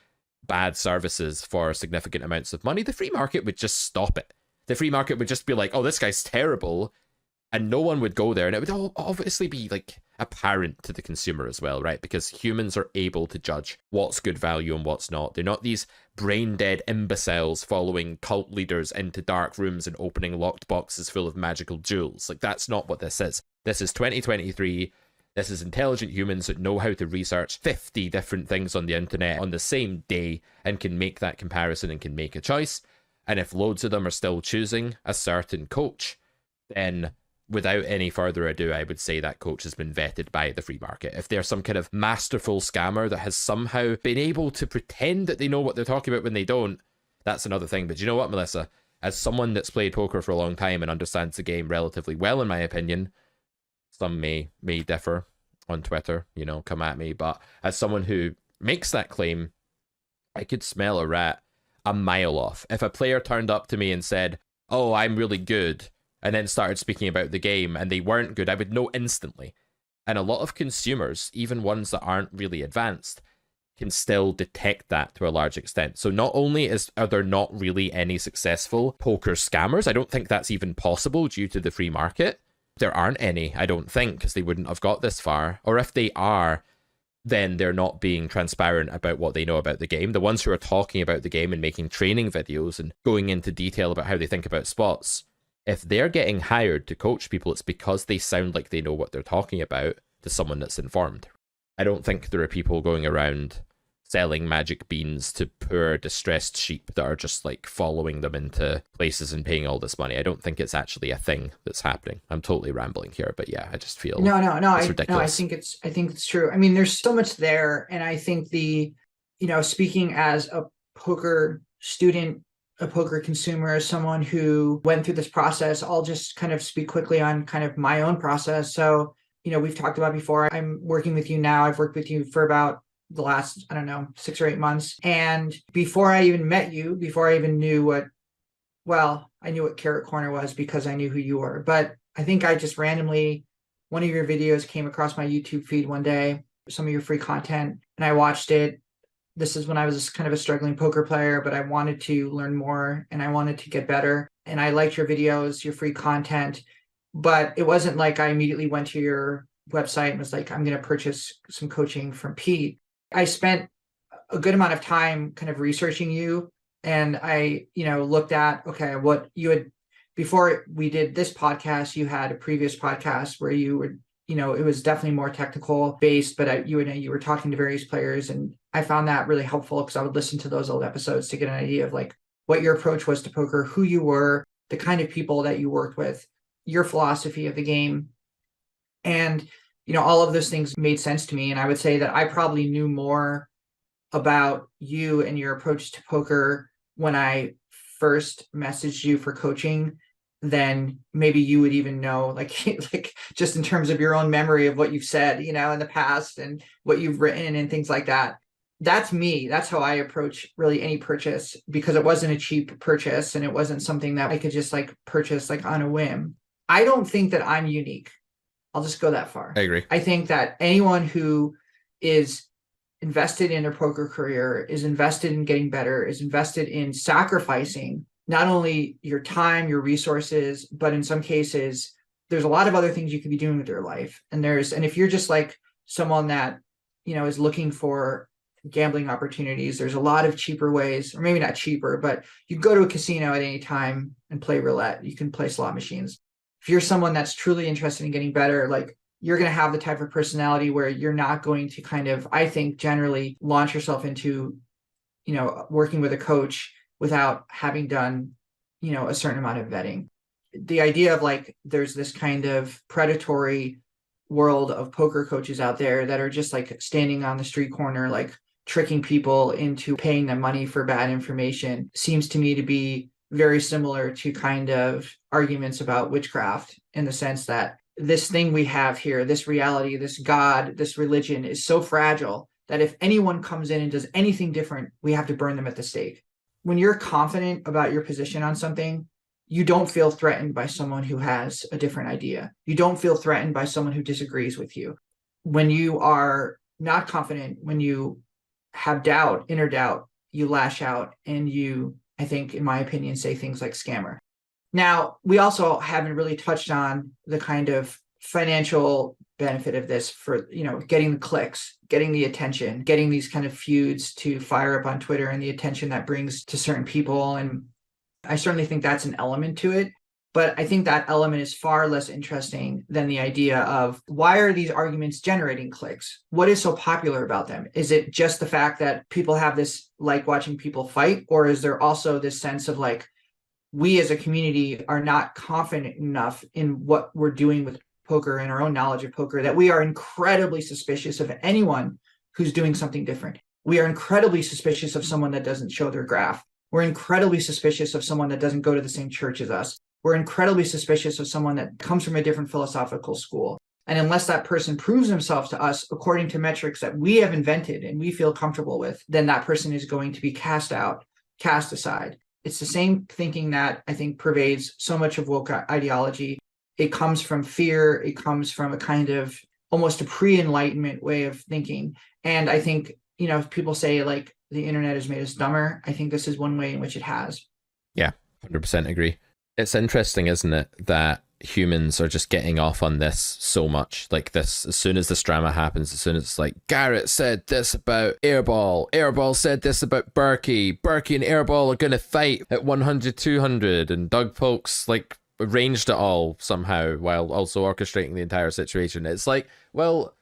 bad services for significant amounts of money, the free market would just stop it. The free market would just be like, oh, this guy's terrible, and no one would go there. And it would all obviously be like apparent to the consumer as well, right? Because humans are able to judge what's good value and what's not. They're not these brain dead imbeciles following cult leaders into dark rooms and opening locked boxes full of magical jewels. Like, that's not what this is. This is 2023. This is intelligent humans that know how to research 50 different things on the internet on the same day and can make that comparison and can make a choice. And if loads of them are still choosing a certain coach, then without any further ado, I would say that coach has been vetted by the free market. If they're some kind of masterful scammer that has somehow been able to pretend that they know what they're talking about when they don't, that's another thing. But you know what, Melissa? As someone that's played poker for a long time and understands the game relatively well, in my opinion, some may differ on Twitter, you know, come at me. But as someone who makes that claim, I could smell a rat a mile off. If a player turned up to me and said, oh, I'm really good, and then started speaking about the game and they weren't good, I would know instantly. And a lot of consumers, even ones that aren't really advanced, can still detect that to a large extent. So not only are there not really any successful poker scammers, I don't think that's even possible due to the free market. There aren't any, I don't think, because they wouldn't have got this far. Or if they are, then they're not being transparent about what they know about the game. The ones who are talking about the game and making training videos and going into detail about how they think about spots, if they're getting hired to coach people, it's because they sound like they know what they're talking about to someone that's informed. I don't think there are people going around selling magic beans to poor distressed sheep that are just like following them into places and paying all this money. I don't think it's actually a thing that's happening. I'm totally rambling here, but yeah, I just feel it's ridiculous. I think it's true. I mean, there's so much there, and I think speaking as a poker student, a poker consumer, someone who went through this process, I'll just kind of speak quickly on kind of my own process. So, we've talked about before, I'm working with you now. I've worked with you for about the last, I don't know, 6 or 8 months. And before I even met you, before I even knew I knew what Carrot Corner was because I knew who you were. But I think I just randomly, one of your videos came across my YouTube feed one day, some of your free content, and I watched it. This is when I was kind of a struggling poker player, but I wanted to learn more and I wanted to get better. And I liked your videos, your free content, but it wasn't like I immediately went to your website and was like, I'm going to purchase some coaching from Pete. I spent a good amount of time kind of researching you, and I, looked at, okay, what you had, before we did this podcast, you had a previous podcast where you were, it was definitely more technical based, but you were talking to various players, and I found that really helpful because I would listen to those old episodes to get an idea of like what your approach was to poker, who you were, the kind of people that you worked with, your philosophy of the game. And, all of those things made sense to me. And I would say that I probably knew more about you and your approach to poker when I first messaged you for coaching than maybe you would even know, like just in terms of your own memory of what you've said, in the past and what you've written and things like that. That's me. That's how I approach really any purchase, because it wasn't a cheap purchase and it wasn't something that I could just like purchase like on a whim. I don't think that I'm unique. I'll just go that far. I agree. I think that anyone who is invested in a poker career, is invested in getting better, is invested in sacrificing not only your time, your resources, but in some cases, there's a lot of other things you could be doing with your life. And if you're just like someone that, is looking for gambling opportunities, there's a lot of cheaper ways, or maybe not cheaper, but you go to a casino at any time and play roulette. You can play slot machines. If you're someone that's truly interested in getting better, like you're going to have the type of personality where you're not going to kind of, I think, generally launch yourself into, working with a coach without having done, a certain amount of vetting. The idea of like, there's this kind of predatory world of poker coaches out there that are just like standing on the street corner, like tricking people into paying them money for bad information, seems to me to be very similar to kind of arguments about witchcraft, in the sense that this thing we have here, this reality, this God, this religion is so fragile that if anyone comes in and does anything different, we have to burn them at the stake. When you're confident about your position on something, you don't feel threatened by someone who has a different idea. You don't feel threatened by someone who disagrees with you. When you are not confident, when you have doubt, inner doubt, you lash out and you, I think, in my opinion, say things like scammer. Now, we also haven't really touched on the kind of financial benefit of this for, getting the clicks, getting the attention, getting these kind of feuds to fire up on Twitter, and the attention that brings to certain people. And I certainly think that's an element to it. But I think that element is far less interesting than the idea of, why are these arguments generating clicks? What is so popular about them? Is it just the fact that people have this like watching people fight? Or is there also this sense of like, we as a community are not confident enough in what we're doing with poker and our own knowledge of poker that we are incredibly suspicious of anyone who's doing something different? We are incredibly suspicious of someone that doesn't show their graph. We're incredibly suspicious of someone that doesn't go to the same church as us. We're incredibly suspicious of someone that comes from a different philosophical school. And unless that person proves themselves to us according to metrics that we have invented and we feel comfortable with, then that person is going to be cast out, cast aside. It's the same thinking that I think pervades so much of woke ideology. It comes from fear. It comes from a kind of almost a pre-enlightenment way of thinking. And I think, if people say like the internet has made us dumber, I think this is one way in which it has. Yeah, 100% agree. It's interesting, isn't it, that humans are just getting off on this so much. Like this, as soon as this drama happens, as soon as it's like, Garrett said this about Airball said this about Berkey and Airball are going to fight at 100, 200, and Doug Polk's like arranged it all somehow while also orchestrating the entire situation. It's like, well,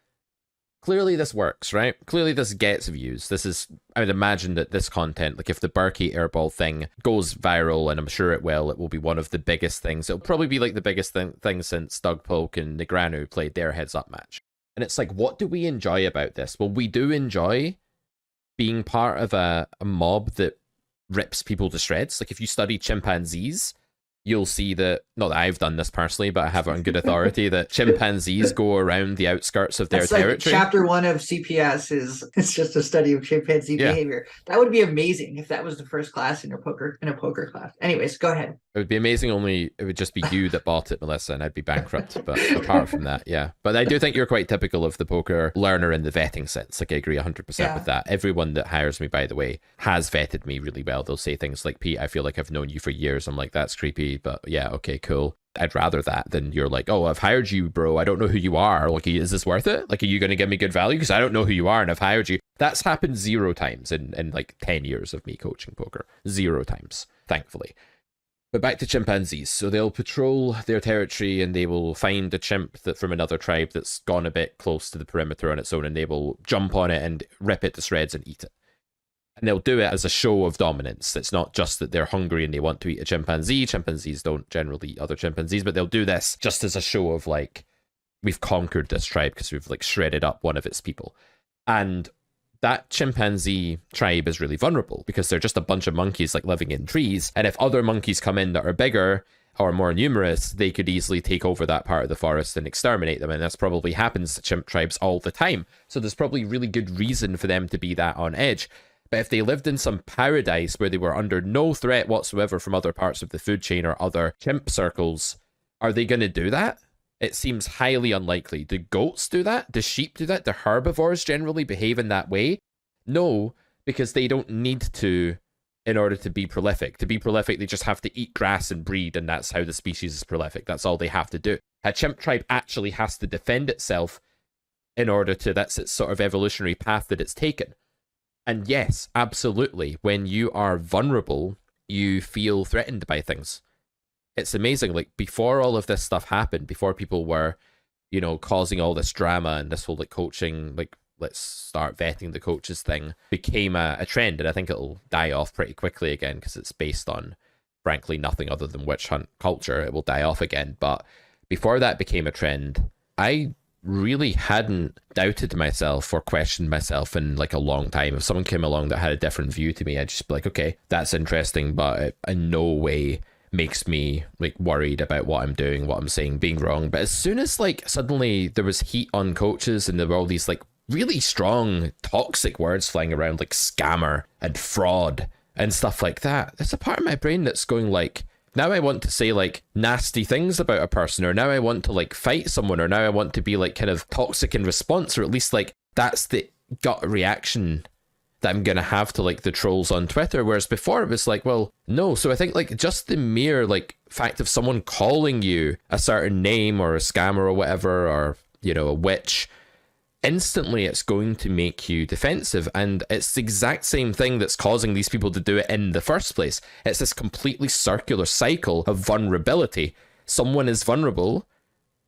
clearly this works, right? Clearly this gets views. This is, I would imagine that this content, like if the Berkey airball thing goes viral, and I'm sure it will be one of the biggest things. It'll probably be like the biggest thing since Doug Polk and Negreanu played their heads up match. And it's like, what do we enjoy about this? Well, we do enjoy being part of a mob that rips people to shreds. Like if you study chimpanzees, you'll see that, not that I've done this personally, but I have it on good authority, that chimpanzees go around the outskirts of their That's territory. Like chapter 1 of CPS is it's just a study of chimpanzee behavior. That would be amazing if that was the first class in a poker class. Anyways, go ahead. It would be amazing, only it would just be you that bought it, Melissa, and I'd be bankrupt. But apart from that, yeah. But I do think you're quite typical of the poker learner in the vetting sense. Like I agree 100% with that. Everyone that hires me, by the way, has vetted me really well. They'll say things like, Pete, I feel like I've known you for years. I'm like, that's creepy, but yeah, okay, cool. I'd rather that than you're like, oh, I've hired you, bro. I don't know who you are. Like, is this worth it? Like, are you going to give me good value? Because I don't know who you are and I've hired you. That's happened 0 times in like 10 years of me coaching poker. 0 times, thankfully. But back to chimpanzees. So they'll patrol their territory and they will find a chimp that from another tribe that's gone a bit close to the perimeter on its own, and they will jump on it and rip it to shreds and eat it. And they'll do it as a show of dominance. It's not just that they're hungry and they want to eat a chimpanzee. Chimpanzees don't generally eat other chimpanzees, but they'll do this just as a show of like, we've conquered this tribe because we've like shredded up one of its people. And that chimpanzee tribe is really vulnerable because they're just a bunch of monkeys like living in trees. And if other monkeys come in that are bigger or more numerous, they could easily take over that part of the forest and exterminate them. And that's probably happens to chimp tribes all the time. So there's probably really good reason for them to be that on edge. But if they lived in some paradise where they were under no threat whatsoever from other parts of the food chain or other chimp circles, are they going to do that? It seems highly unlikely. Do goats do that? Do sheep do that? Do herbivores generally behave in that way? No, because they don't need to in order to be prolific. To be prolific, they just have to eat grass and breed, and that's how the species is prolific. That's all they have to do. A chimp tribe actually has to defend itself in order to, that's its sort of evolutionary path that it's taken. And yes, absolutely, when you are vulnerable, you feel threatened by things. It's amazing, like, before all of this stuff happened, before people were, you know, causing all this drama and this whole, like, coaching, like, let's start vetting the coaches thing, became a trend, and I think it'll die off pretty quickly again, because it's based on, frankly, nothing other than witch hunt culture. It will die off again, but before that became a trend, I really hadn't doubted myself or questioned myself in like a long time. If someone came along that had a different view to me, I'd just be like, okay, that's interesting, but it in no way makes me like worried about what I'm doing, what I'm saying being wrong. But as soon as like suddenly there was heat on coaches and there were all these like really strong toxic words flying around like scammer and fraud and stuff like that, there's a part of my brain that's going like, now I want to say like nasty things about a person, or now I want to like fight someone, or now I want to be like kind of toxic in response, or at least like that's the gut reaction that I'm gonna have to like the trolls on Twitter. Whereas before it was like, well, no. So I think like just the mere like fact of someone calling you a certain name or a scammer or whatever, or, you know, a witch, instantly it's going to make you defensive. And it's the exact same thing that's causing these people to do it in the first place. It's this completely circular cycle of vulnerability. Someone is vulnerable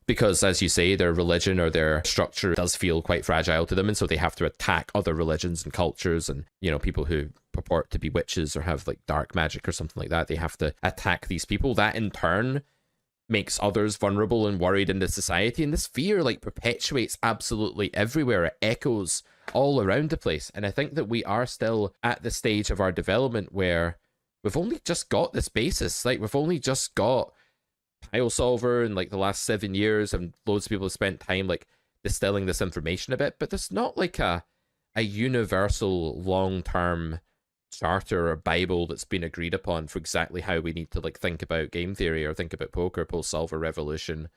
because, as you say, their religion or their structure does feel quite fragile to them, and so they have to attack other religions and cultures, and, you know, people who purport to be witches or have like dark magic or something like that, they have to attack these people. That in turn makes others vulnerable and worried in the society, and this fear like perpetuates absolutely everywhere. It echoes all around the place. And I think that we are still at the stage of our development where we've only just got this basis. Like, we've only just got Pile Solver in like the last 7 years, and loads of people have spent time like distilling this information a bit, but there's not like a universal long-term charter or Bible that's been agreed upon for exactly how we need to like think about game theory or think about poker post Solver Revolution.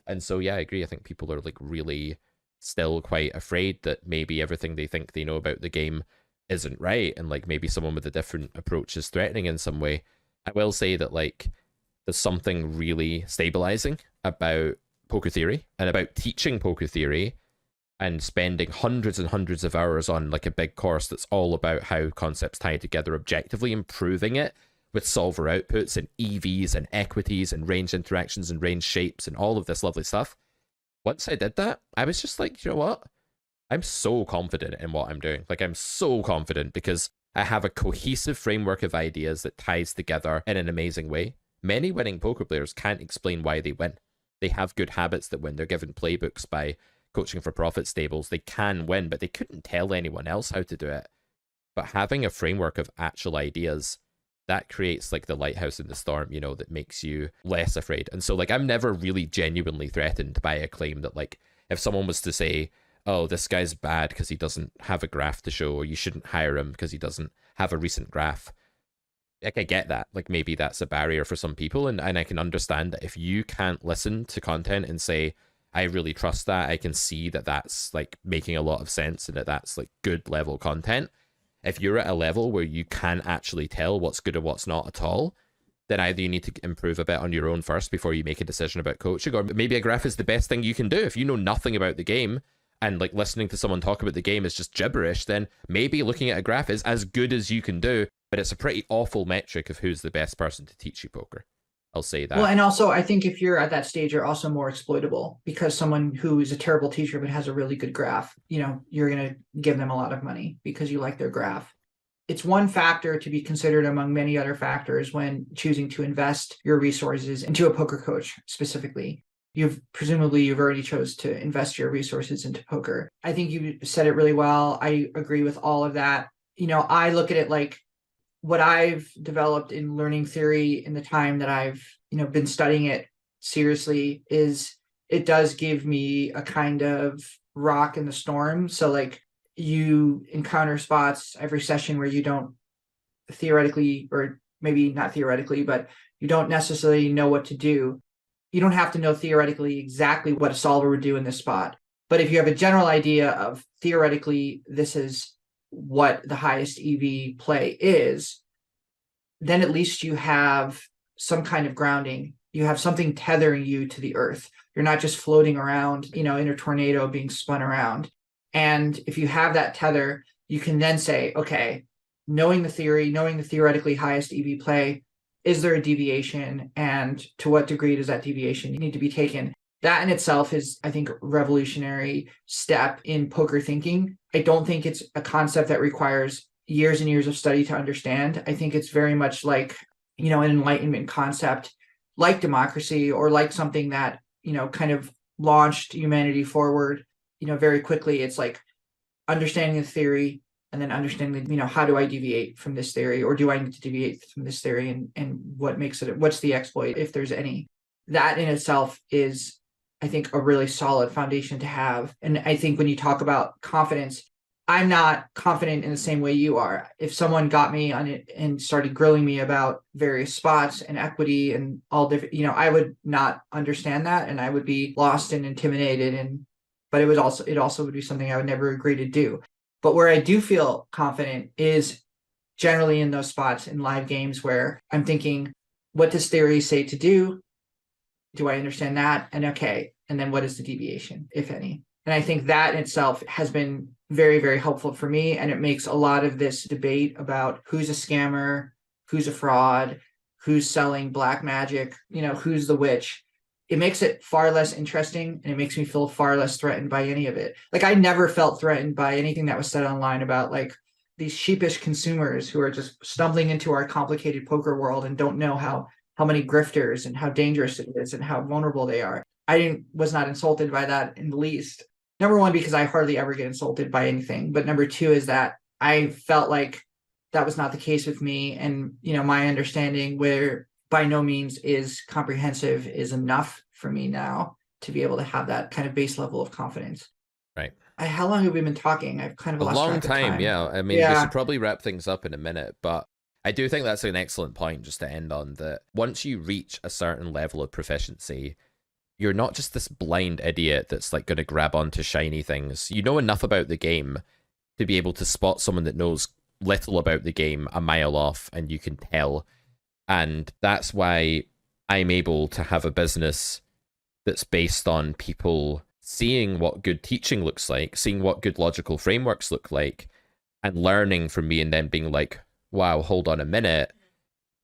And so yeah, I agree. I think people are like really still quite afraid that maybe everything they think they know about the game isn't right, and like maybe someone with a different approach is threatening in some way. I will say that like there's something really stabilizing about poker theory and about teaching poker theory and spending hundreds and hundreds of hours on like a big course that's all about how concepts tie together objectively, improving it with solver outputs and EVs and equities and range interactions and range shapes and all of this lovely stuff. Once I did that, I was just like, you know what? I'm so confident in what I'm doing. Like, I'm so confident because I have a cohesive framework of ideas that ties together in an amazing way. Many winning poker players can't explain why they win. They have good habits that win. They're given playbooks by coaching for profit stables. They can win, but they couldn't tell anyone else how to do it. But having a framework of actual ideas, that creates like the lighthouse in the storm, you know, that makes you less afraid. And so like I'm never really genuinely threatened by a claim that like if someone was to say, oh, this guy's bad because he doesn't have a graph to show, or you shouldn't hire him because he doesn't have a recent graph. Like I get that. Like maybe that's a barrier for some people, and I can understand that if you can't listen to content and say, I really trust that, I can see that that's like making a lot of sense and that that's like good level content. If you're at a level where you can't actually tell what's good and what's not at all, then either you need to improve a bit on your own first before you make a decision about coaching, or maybe a graph is the best thing you can do. If you know nothing about the game and like listening to someone talk about the game is just gibberish, then maybe looking at a graph is as good as you can do, but it's a pretty awful metric of who's the best person to teach you poker. I'll say that. Well, and also I think if you're at that stage, you're also more exploitable because someone who is a terrible teacher but has a really good graph, you know, you're going to give them a lot of money because you like their graph. It's one factor to be considered among many other factors when choosing to invest your resources into a poker coach specifically. You've already chose to invest your resources into poker. I think you said it really well. I agree with all of that. You know, I look at it like what I've developed in learning theory in the time that I've, you know, been studying it seriously is it does give me a kind of rock in the storm. So like you encounter spots every session where you don't theoretically, or maybe not theoretically, but you don't necessarily know what to do. You don't have to know theoretically exactly what a solver would do in this spot. But if you have a general idea of theoretically, this is what the highest EV play is, then at least you have some kind of grounding. You have something tethering you to the earth. You're not just floating around, you know, in a tornado being spun around. And if you have that tether, you can then say, okay, knowing the theory, knowing the theoretically highest EV play, is there a deviation? And to what degree does that deviation need to be taken? That in itself is, I think, a revolutionary step in poker thinking. I don't think it's a concept that requires years and years of study to understand. I think it's very much like, you know, an Enlightenment concept, like democracy, or like something that, you know, kind of launched humanity forward, you know, very quickly. It's like understanding the theory and then understanding, you know, how do I deviate from this theory, or do I need to deviate from this theory, and what makes it, what's the exploit, if there's any. That in itself is, I think, a really solid foundation to have. And I think when you talk about confidence, I'm not confident in the same way you are. If someone got me on it and started grilling me about various spots and equity and all different, you know, I would not understand that, and I would be lost and intimidated. But it also would be something I would never agree to do. But where I do feel confident is generally in those spots in live games where I'm thinking, what does theory say to do? Do I understand that? And okay, and then what is the deviation, if any? And I think that in itself has been very, very helpful for me. And it makes a lot of this debate about who's a scammer, who's a fraud, who's selling black magic, you know, who's the witch. It makes it far less interesting, and it makes me feel far less threatened by any of it. Like I never felt threatened by anything that was said online about like these sheepish consumers who are just stumbling into our complicated poker world and don't know how many grifters and how dangerous it is and how vulnerable they are. Was not insulted by that in the least. Number one, because I hardly ever get insulted by anything. But number two is that I felt like that was not the case with me. And, you know, my understanding, where by no means is comprehensive, is enough for me now to be able to have that kind of base level of confidence. Right. How long have we been talking? I've kind of A lost long track of time, yeah. I mean, we should probably wrap things up in a minute, but I do think that's an excellent point just to end on, that once you reach a certain level of proficiency, you're not just this blind idiot that's like going to grab onto shiny things. You know enough about the game to be able to spot someone that knows little about the game a mile off, and you can tell. And that's why I'm able to have a business that's based on people seeing what good teaching looks like, seeing what good logical frameworks look like, and learning from me, and then being like, wow, hold on a minute.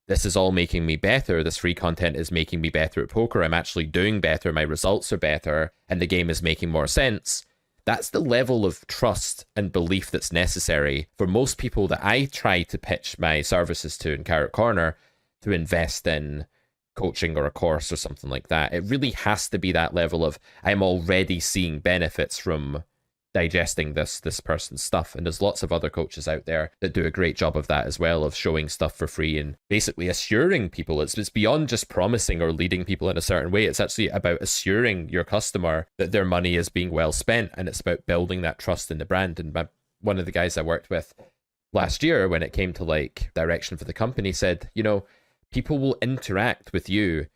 This is all making me better. This free content is making me better at poker. I'm actually doing better. My results are better, and the game is making more sense. That's the level of trust and belief that's necessary for most people that I try to pitch my services to in Carrot Corner to invest in coaching or a course or something like that. It really has to be that level of, I'm already seeing benefits from digesting this person's stuff. And there's lots of other coaches out there that do a great job of that as well, of showing stuff for free and basically assuring people. It's beyond just promising or leading people in a certain way. It's actually about assuring your customer that their money is being well spent, and it's about building that trust in the brand. And one of the guys I worked with last year, when it came to like direction for the company, said, you know, people will interact with you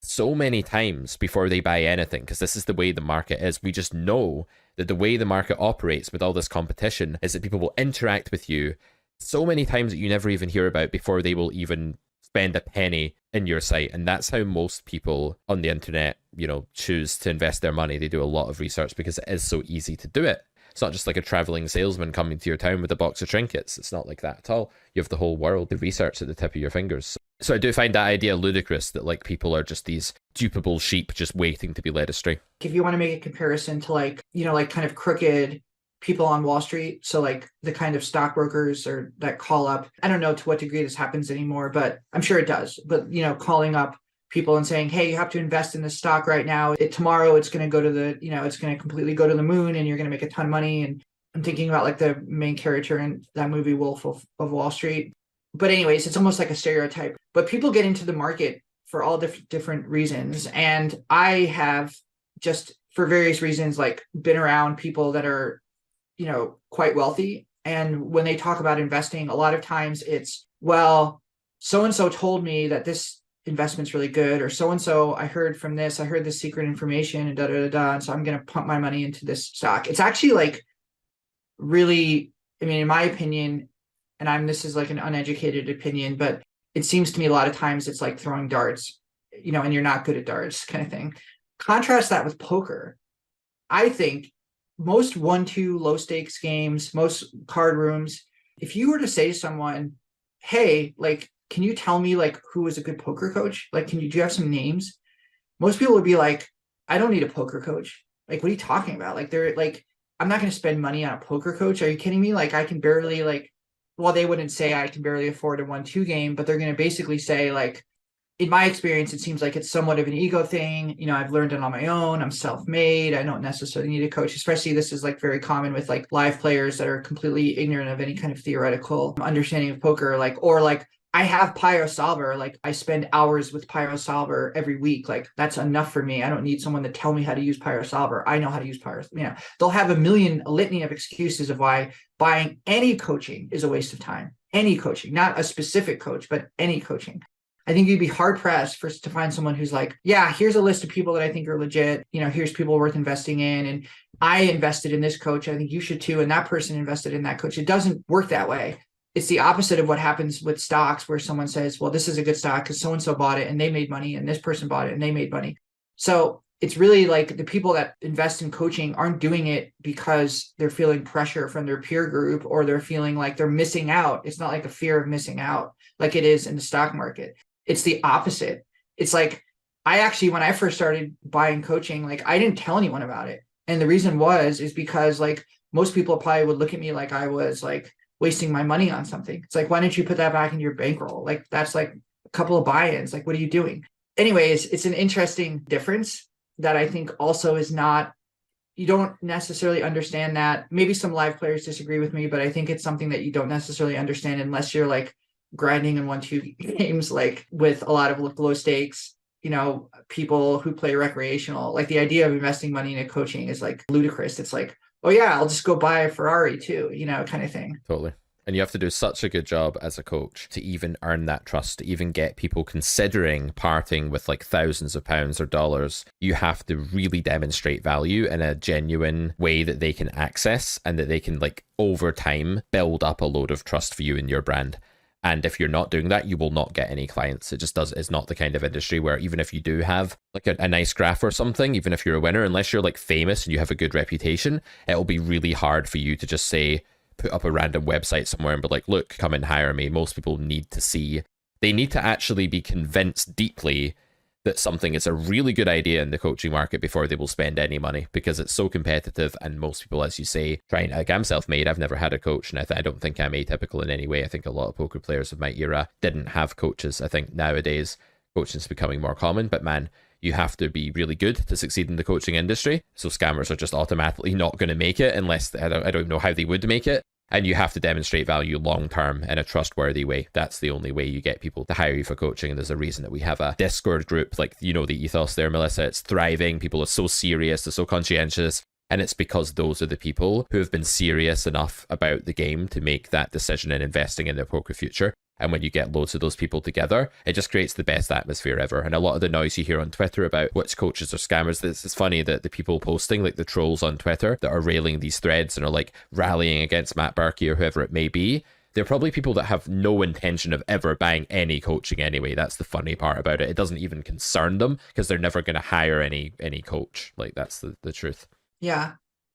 so many times before they buy anything, because this is the way the market is. We just know that the way the market operates with all this competition is that people will interact with you so many times that you never even hear about before they will even spend a penny in your site. And that's how most people on the internet, you know, choose to invest their money. They do a lot of research because it is so easy to do it. It's not just like a traveling salesman coming to your town with a box of trinkets. It's not like that at all. You have the whole world of research at the tip of your fingers. So I do find that idea ludicrous, that like people are just these dupable sheep just waiting to be led astray. If you want to make a comparison to like, you know, like kind of crooked people on Wall Street, so like the kind of stockbrokers or that call up, I don't know to what degree this happens anymore, but I'm sure it does. But, you know, calling up people and saying, hey, you have to invest in this stock right now. Tomorrow it's going to go to the, you know, it's going to completely go to the moon and you're going to make a ton of money. And I'm thinking about like the main character in that movie, Wolf of Wall Street. But anyways, it's almost like a stereotype. But people get into the market for all different reasons. And I have just, for various reasons, like been around people that are, you know, quite wealthy. And when they talk about investing, a lot of times it's, well, so-and-so told me that this investment's really good, or so-and-so, I heard from this, I heard this secret information and da-da-da-da, and so I'm going to pump my money into this stock. It's actually like really, I mean, in my opinion, and this is like an uneducated opinion, but it seems to me a lot of times it's like throwing darts, you know, and you're not good at darts kind of thing. Contrast that with poker. I think most 1-2 low stakes games, most card rooms, if you were to say to someone, hey, like, can you tell me like who is a good poker coach? Like, do you have some names? Most people would be like, I don't need a poker coach. Like, what are you talking about? Like, they're like, I'm not going to spend money on a poker coach. Are you kidding me? Like, I can barely like, well, they wouldn't say I can barely afford a 1-2 game, but they're going to basically say like, in my experience, it seems like it's somewhat of an ego thing. You know, I've learned it on my own. I'm self-made. I don't necessarily need a coach, especially this is like very common with like live players that are completely ignorant of any kind of theoretical understanding of poker. Like, or like, I have Pyro Solver. Like, I spend hours with Pyro Solver every week. Like, that's enough for me. I don't need someone to tell me how to use Pyro Solver. I know how to use Pyro. You know, they'll have a litany of excuses of why buying any coaching is a waste of time. Any coaching, not a specific coach, but any coaching. I think you'd be hard pressed to find someone who's like, yeah, here's a list of people that I think are legit. You know, here's people worth investing in. And I invested in this coach. I think you should too. And that person invested in that coach. It doesn't work that way. It's the opposite of what happens with stocks, where someone says, well, this is a good stock because so-and-so bought it and they made money, and this person bought it and they made money. So it's really like the people that invest in coaching aren't doing it because they're feeling pressure from their peer group or they're feeling like they're missing out. It's not like a fear of missing out like it is in the stock market. It's the opposite. It's like, I actually, when I first started buying coaching, like I didn't tell anyone about it. And the reason is because like most people probably would look at me like I was like wasting my money on something. It's like, why don't you put that back in your bankroll? Like, that's like a couple of buy-ins. Like, what are you doing? Anyways, it's an interesting difference that I think also is not, you don't necessarily understand that. Maybe some live players disagree with me, but I think it's something that you don't necessarily understand unless you're like grinding in 1-2 games, like with a lot of low stakes, you know, people who play recreational. Like, the idea of investing money in a coaching is like ludicrous. It's like, oh yeah, I'll just go buy a Ferrari too, you know, kind of thing. Totally. And you have to do such a good job as a coach to even earn that trust, to even get people considering parting with like thousands of pounds or dollars. You have to really demonstrate value in a genuine way that they can access, and that they can like over time build up a load of trust for you and your brand. And if you're not doing that, you will not get any clients. It's not the kind of industry where even if you do have like a nice graph or something, even if you're a winner, unless you're like famous and you have a good reputation, it'll be really hard for you to just say, put up a random website somewhere and be like, look, come and hire me. Most people need to see, they need to actually be convinced deeply that something is a really good idea in the coaching market before they will spend any money, because it's so competitive. And most people, as you say, like, I'm self-made. I've never had a coach, and I don't think I'm atypical in any way. I think a lot of poker players of my era didn't have coaches. I think nowadays coaching is becoming more common, but man, you have to be really good to succeed in the coaching industry. So scammers are just automatically not going to make it unless I don't even know how they would make it. And you have to demonstrate value long-term in a trustworthy way. That's the only way you get people to hire you for coaching. And there's a reason that we have a Discord group, like, you know, the ethos there, Melissa. It's thriving. People are so serious. They're so conscientious. And it's because those are the people who have been serious enough about the game to make that decision in investing in their poker future. And when you get loads of those people together, it just creates the best atmosphere ever. And a lot of the noise you hear on Twitter about which coaches are scammers, it's funny that the people posting, like the trolls on Twitter that are railing these threads and are like rallying against Matt Berkey or whoever it may be, they're probably people that have no intention of ever buying any coaching anyway. That's the funny part about it. It doesn't even concern them because they're never going to hire any coach. Like, that's the truth. Yeah.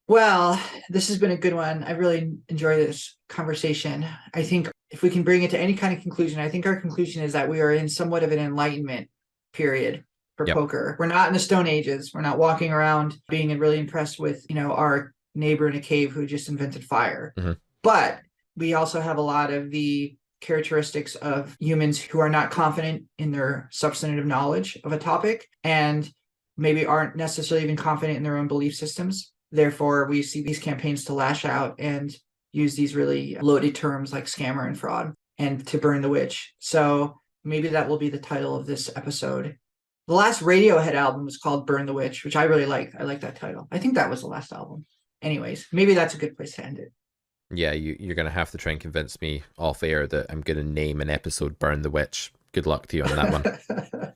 Well, this has been a good one. I really enjoyed this conversation. I think if we can bring it to any kind of conclusion, I think our conclusion is that we are in somewhat of an enlightenment period for poker. We're not in the Stone Ages. We're not walking around being really impressed with, you know, our neighbor in a cave who just invented fire. Mm-hmm. But we also have a lot of the characteristics of humans who are not confident in their substantive knowledge of a topic and maybe aren't necessarily even confident in their own belief systems. Therefore, we see these campaigns to lash out and use these really loaded terms like scammer and fraud and to burn the witch. So maybe that will be the title of this episode. The last Radiohead album was called Burn the Witch, which I really liked. I like that title. I think that was the last album. Anyways, maybe that's a good place to end it. Yeah, you're going to have to try and convince me off air that I'm going to name an episode Burn the Witch. Good luck to you on that one.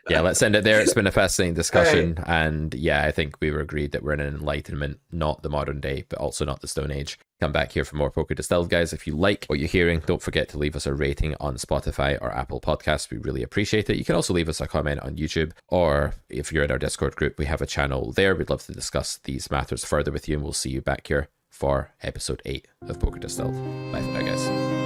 Yeah, let's end it there. It's been a fascinating discussion. Right. And yeah, I think we were agreed that we're in an enlightenment, not the modern day, but also not the Stone Age. Come back here for more Poker Distilled, guys. If you like what you're hearing, don't forget to leave us a rating on Spotify or Apple Podcasts. We really appreciate it. You can also leave us a comment on YouTube, or if you're in our Discord group, we have a channel there. We'd love to discuss these matters further with you, and we'll see you back here for episode 8 of Poker Distilled. Bye for now, guys.